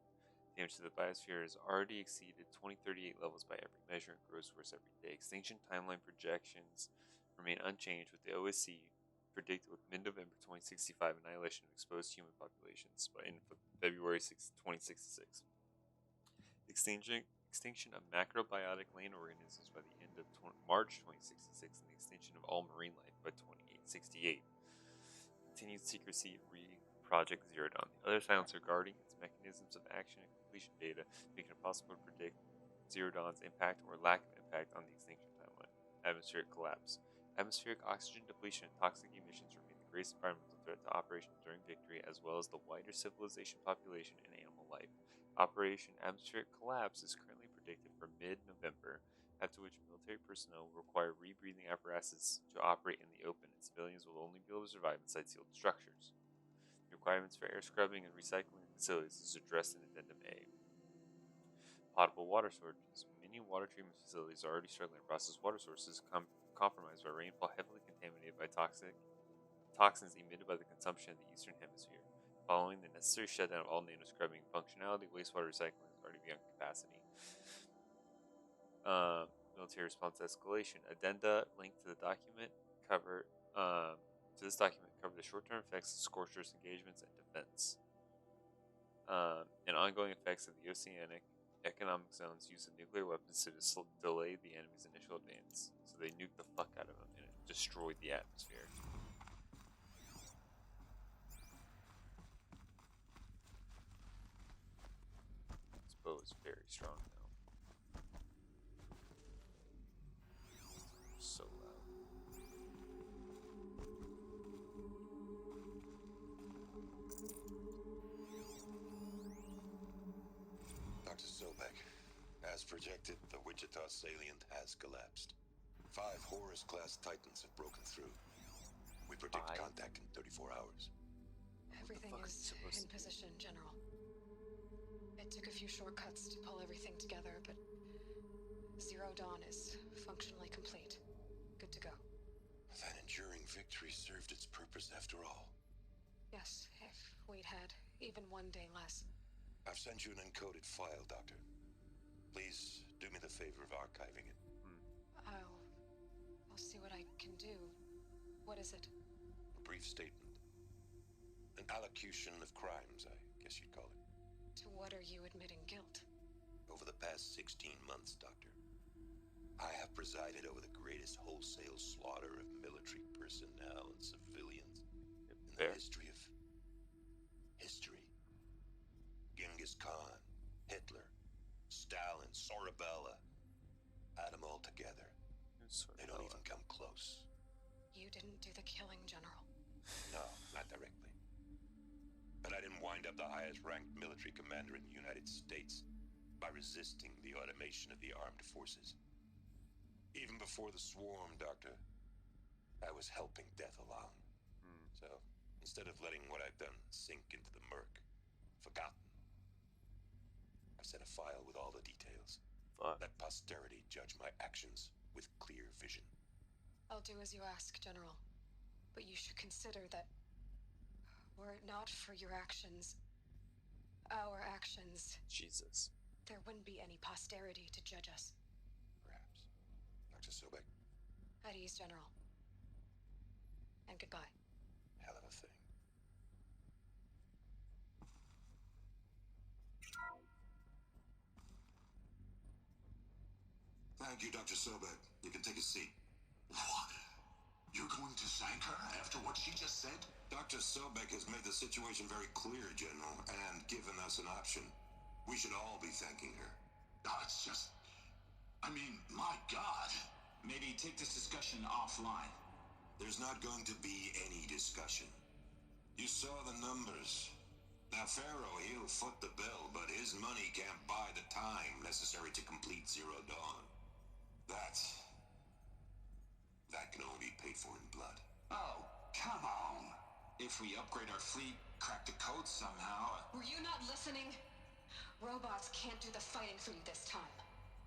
Damage to the biosphere has already exceeded 2038 levels by every measure and grows worse every day. Extinction timeline projections remain unchanged, with the OSC predicted with mid-November 2065 annihilation of exposed human populations in February 2066. Extinction of macrobiotic land organisms by the end of March 2066, and the extinction of all marine life by 2868. Continued secrecy Project Zero Dawn. The other silence regarding its mechanisms of action and completion data, making it possible to predict Zero Dawn's impact or lack of impact on the extinction timeline. Atmospheric collapse. Atmospheric oxygen depletion and toxic emissions remain the greatest environmental threat to operations during victory, as well as the wider civilization population and animal life. Operation Atmospheric Collapse is currently predicted for mid-November, after which military personnel will require rebreathing apparatuses to operate in the open, and civilians will only be able to survive inside sealed structures. The requirements for air scrubbing and recycling facilities is addressed in Addendum A. Potable water shortages. Many water treatment facilities are already struggling to process water sources compromised by rainfall heavily contaminated by toxins emitted by the consumption of the Eastern Hemisphere. Following the necessary shutdown of all native scrubbing functionality, wastewater recycling has already begun capacity. Military response to escalation. Addenda linked to the document cover the short-term effects of scorchers, engagements, and defense. And ongoing effects of the oceanic economic zones use of nuclear weapons to delay the enemy's initial advance. So they nuked the fuck out of them and it destroyed the atmosphere. This bow is very strong now. So loud. Dr. Sobek, as projected, the Wichita salient has collapsed. 5 Horus-class Titans have broken through. We predict contact in 34 hours. Everything is in position, General. It took a few shortcuts to pull everything together, but Zero Dawn is functionally complete. Good to go. That enduring victory served its purpose after all. Yes, if we'd had even one day less. I've sent you an encoded file, Doctor. Please do me the favor of archiving it. I'll see what I can do. What is it? A brief statement. An allocution of crimes, I guess you'd call it. To what are you admitting guilt? Over the past 16 months, Doctor, I have presided over the greatest wholesale slaughter of military personnel and civilians in the history of history. Genghis Khan, Hitler, Stalin, Sorabella. Add them all together. They don't even come close. You didn't do the killing, General. No, not directly. But I didn't wind up the highest-ranked military commander in the United States by resisting the automation of the armed forces. Even before the swarm, Doctor, I was helping death along. So, instead of letting what I've done sink into the murk, forgotten, I've sent a file with all the details. Let posterity judge my actions with clear vision. I'll do as you ask, General. But you should consider that were it not for your actions, our actions, Jesus, there wouldn't be any posterity to judge us. Perhaps. Dr. Sobek? At ease, General. And goodbye. Hell of a thing. Thank you, Dr. Sobek. You can take a seat. What? You're going to thank her after what she just said? Dr. Sobek has made the situation very clear, General, and given us an option. We should all be thanking her. No, it's just... I mean, my God. Maybe take this discussion offline. There's not going to be any discussion. You saw the numbers. Now, Pharaoh, he'll foot the bill, but his money can't buy the time necessary to complete Zero Dawn. That can only be paid for in blood. Oh, come on. If we upgrade our fleet, crack the code somehow... Were you not listening? Robots can't do the fighting for you this time.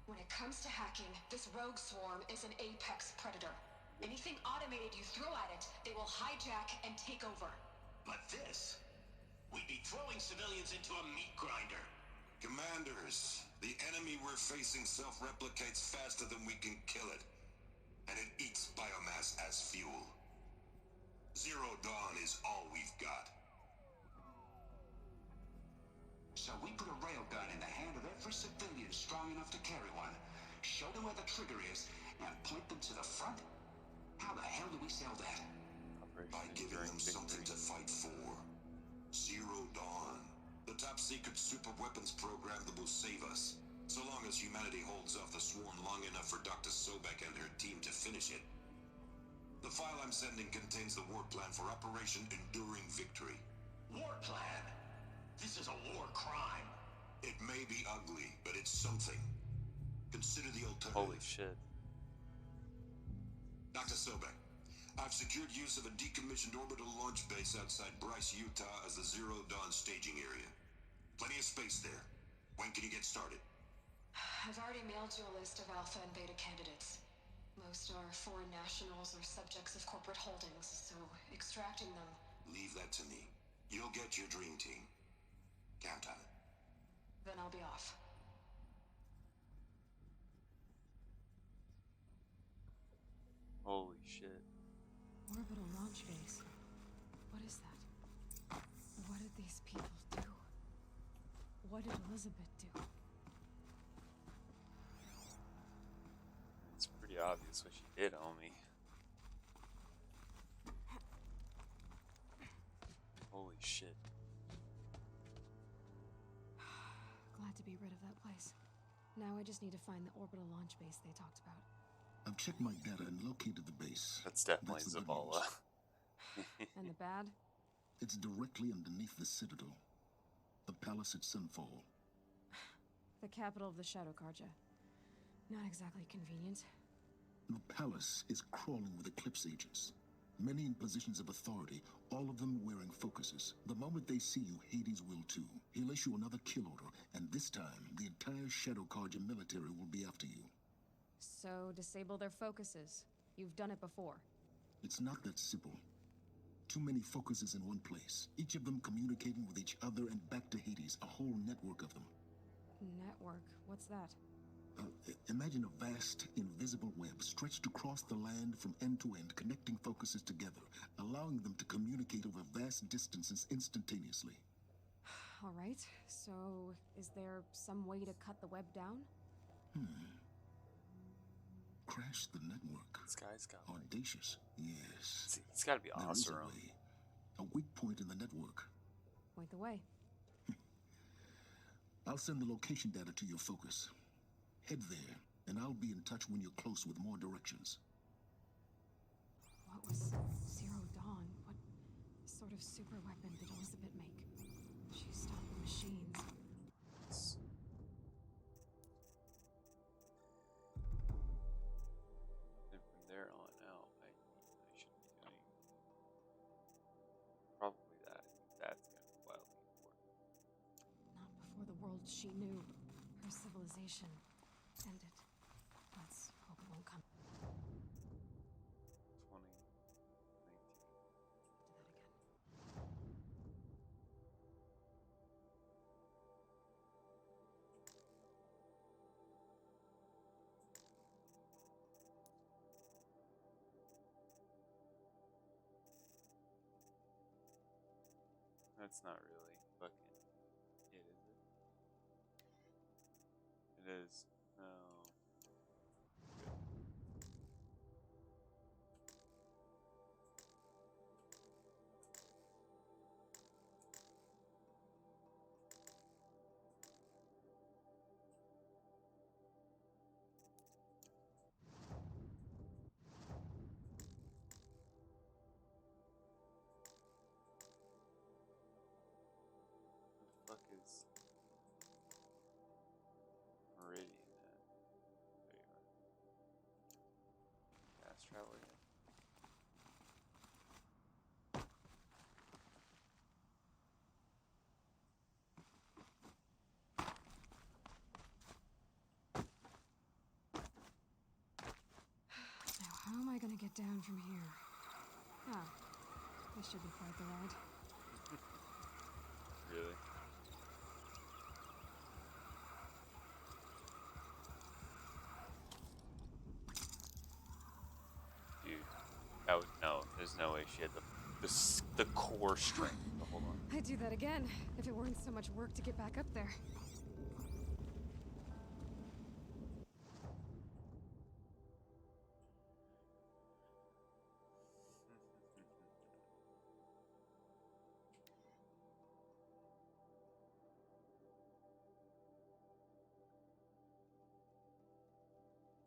When it comes to hacking, this rogue swarm is an apex predator. Anything automated you throw at it, they will hijack and take over. But this... we'd be throwing civilians into a meat grinder. Commanders, the enemy we're facing self-replicates faster than we can kill it. And it eats biomass as fuel. Zero Dawn is all we've got. So we put a railgun in the hand of every civilian strong enough to carry one, show them where the trigger is, and point them to the front? How the hell do we sell that? By giving them something to fight for. Zero Dawn. The top-secret super weapons program that will save us. So long as humanity holds off the swarm long enough for Dr. Sobek and her team to finish it. The file I'm sending contains the war plan for Operation Enduring Victory. War plan? This is a war crime. It may be ugly, but it's something. Consider the alternative. Holy shit. Dr. Sobek, I've secured use of a decommissioned orbital launch base outside Bryce, Utah as the Zero Dawn staging area. Plenty of space there. When can you get started? I've already mailed you a list of Alpha and Beta candidates. Most are foreign nationals or subjects of corporate holdings, so extracting them... Leave that to me. You'll get your dream team. Count on it. Then I'll be off. Holy shit. Orbital launch base. What is that? What did these people do? What did Elizabeth do? It's pretty obvious what she did, homie. Holy shit. Glad to be rid of that place. Now I just need to find the orbital launch base they talked about. I've checked my data and located the base. That's definitely the good Zavala. news. And the bad? It's directly underneath the Citadel. The palace at Sunfall. The capital of the Shadow Carja. Not exactly convenient. The palace is crawling with Eclipse agents. Many in positions of authority, all of them wearing focuses. The moment they see you, Hades will too. He'll issue another kill order, and this time, the entire Shadow Carja military will be after you. So, disable their focuses. You've done it before. It's not that simple. Too many focuses in one place, each of them communicating with each other and back to Hades. cities, a whole network of them. Network? What's that? Imagine a vast, invisible web stretched across the land from end to end, connecting focuses together, allowing them to communicate over vast distances instantaneously. All right, so is there some way to cut the web down? Crash the network. This guy's got audacious. Yes. It's got to be There is awesome. a way. A weak point in the network. Point the way. I'll send the location data to your focus. Head there, and I'll be in touch when you're close with more directions. What was Zero Dawn? What sort of super weapon did Elizabeth make? She stopped the machines. And from there on out, I should be doing probably that. That's going to be wildly important. Not before the world she knew. Her civilization ended. Let's hope it won't come. 2019. Do that again. That's not really fucking it, is it? It is. No. Good. Who the fuck is Meridian at? There you are. Fast travel again. Now, how am I gonna get down from here? Ah, this should be quite the ride. Really? Dude, that would no. There's no way she had the core strength. Hold on. I'd do that again if it weren't so much work to get back up there.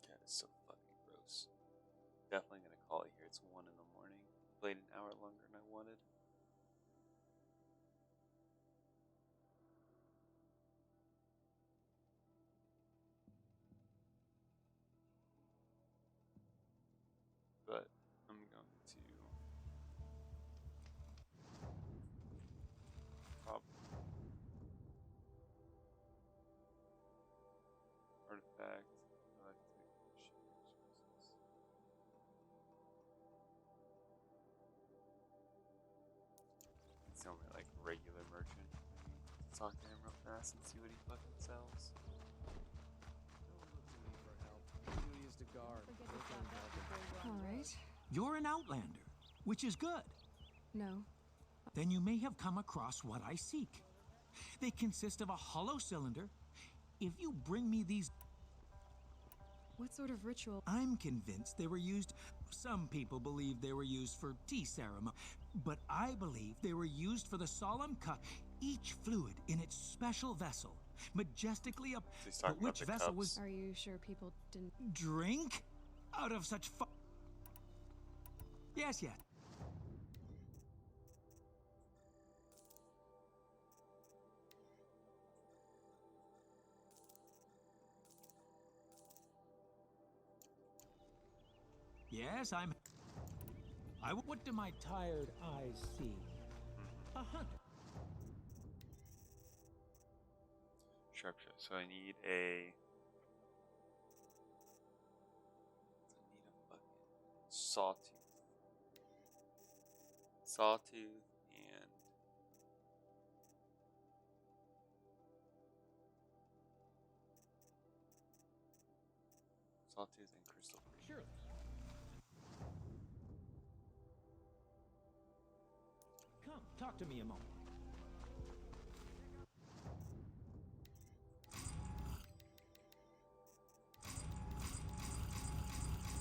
God, it's so fucking gross. Definitely gonna call it here. It's 1 in the morning. Played an hour longer than I wanted. But I'm going to probably artifact, electric, machine resources. It's only like regular merchant. Talk to him real fast and see what he fucking sells. Alright. You're an outlander, which is good. No. Then you may have come across what I seek. They consist of a hollow cylinder. If you bring me these... What sort of ritual? I'm convinced they were used... Some people believe they were used for tea ceremony, but I believe they were used for the solemn cut, each fluid in its special vessel, majestically up... But which vessel was... Are you sure people didn't... Drink? Out of such Yes, yes. Yes, what do my tired eyes see? A hunter. Sharpshooter. So I need a fucking sawtooth. Sawtooth and Sawtooth and Crystal Creek. Surely. Come, talk to me a moment.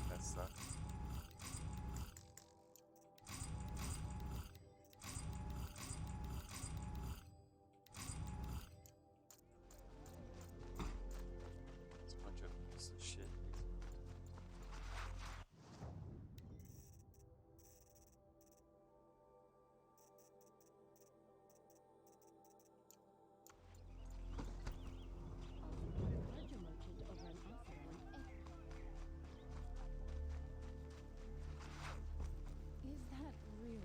That sucks. It's a bunch of pieces of shit. Is that really?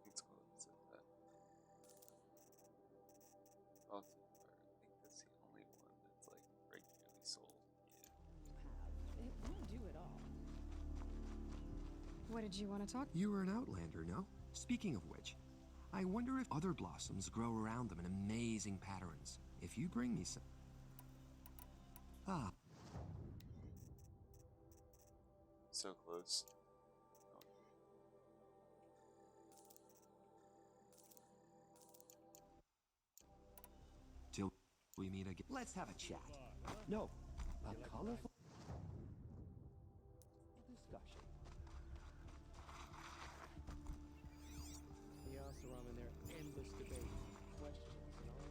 Let's go. Let's set that. Sawtooth Fire. I think that's the only one that's like regularly sold. Yeah. It won't do it all. What did you want to talk? You were an outlander, no? Speaking of which, I wonder if other blossoms grow around them in amazing patterns. If you bring me some... Ah. So close. Till we meet again. Let's have a chat. No, a colorful discussion. Chaos surrounding their endless debates, questions, and all.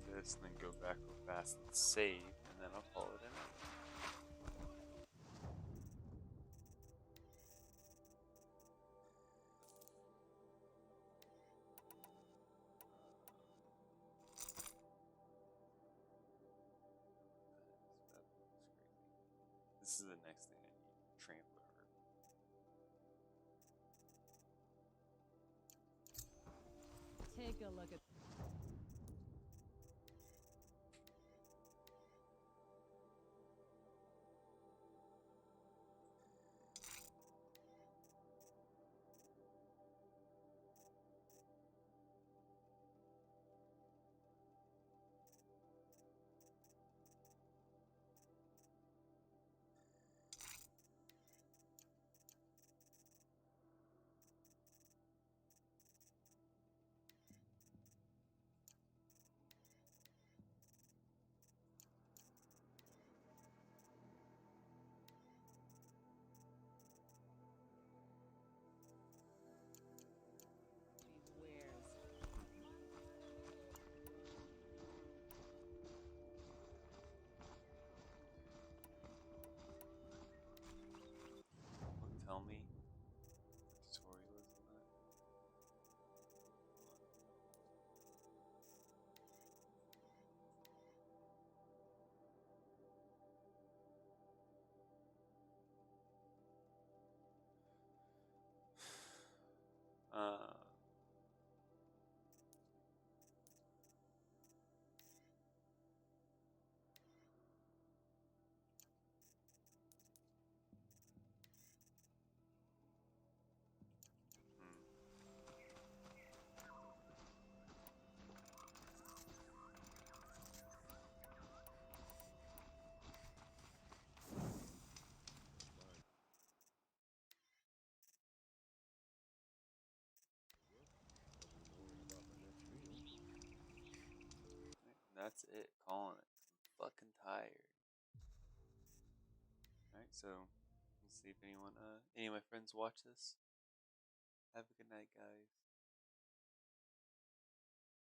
Do this and then go back real fast and save, and then I'll call it in. This is the next thing I need. Trampler. Take a look at. Tell me what tutorial is in that. That's it. Calling it. I'm fucking tired. Alright, so let's see if any of my friends watch this. Have a good night, guys.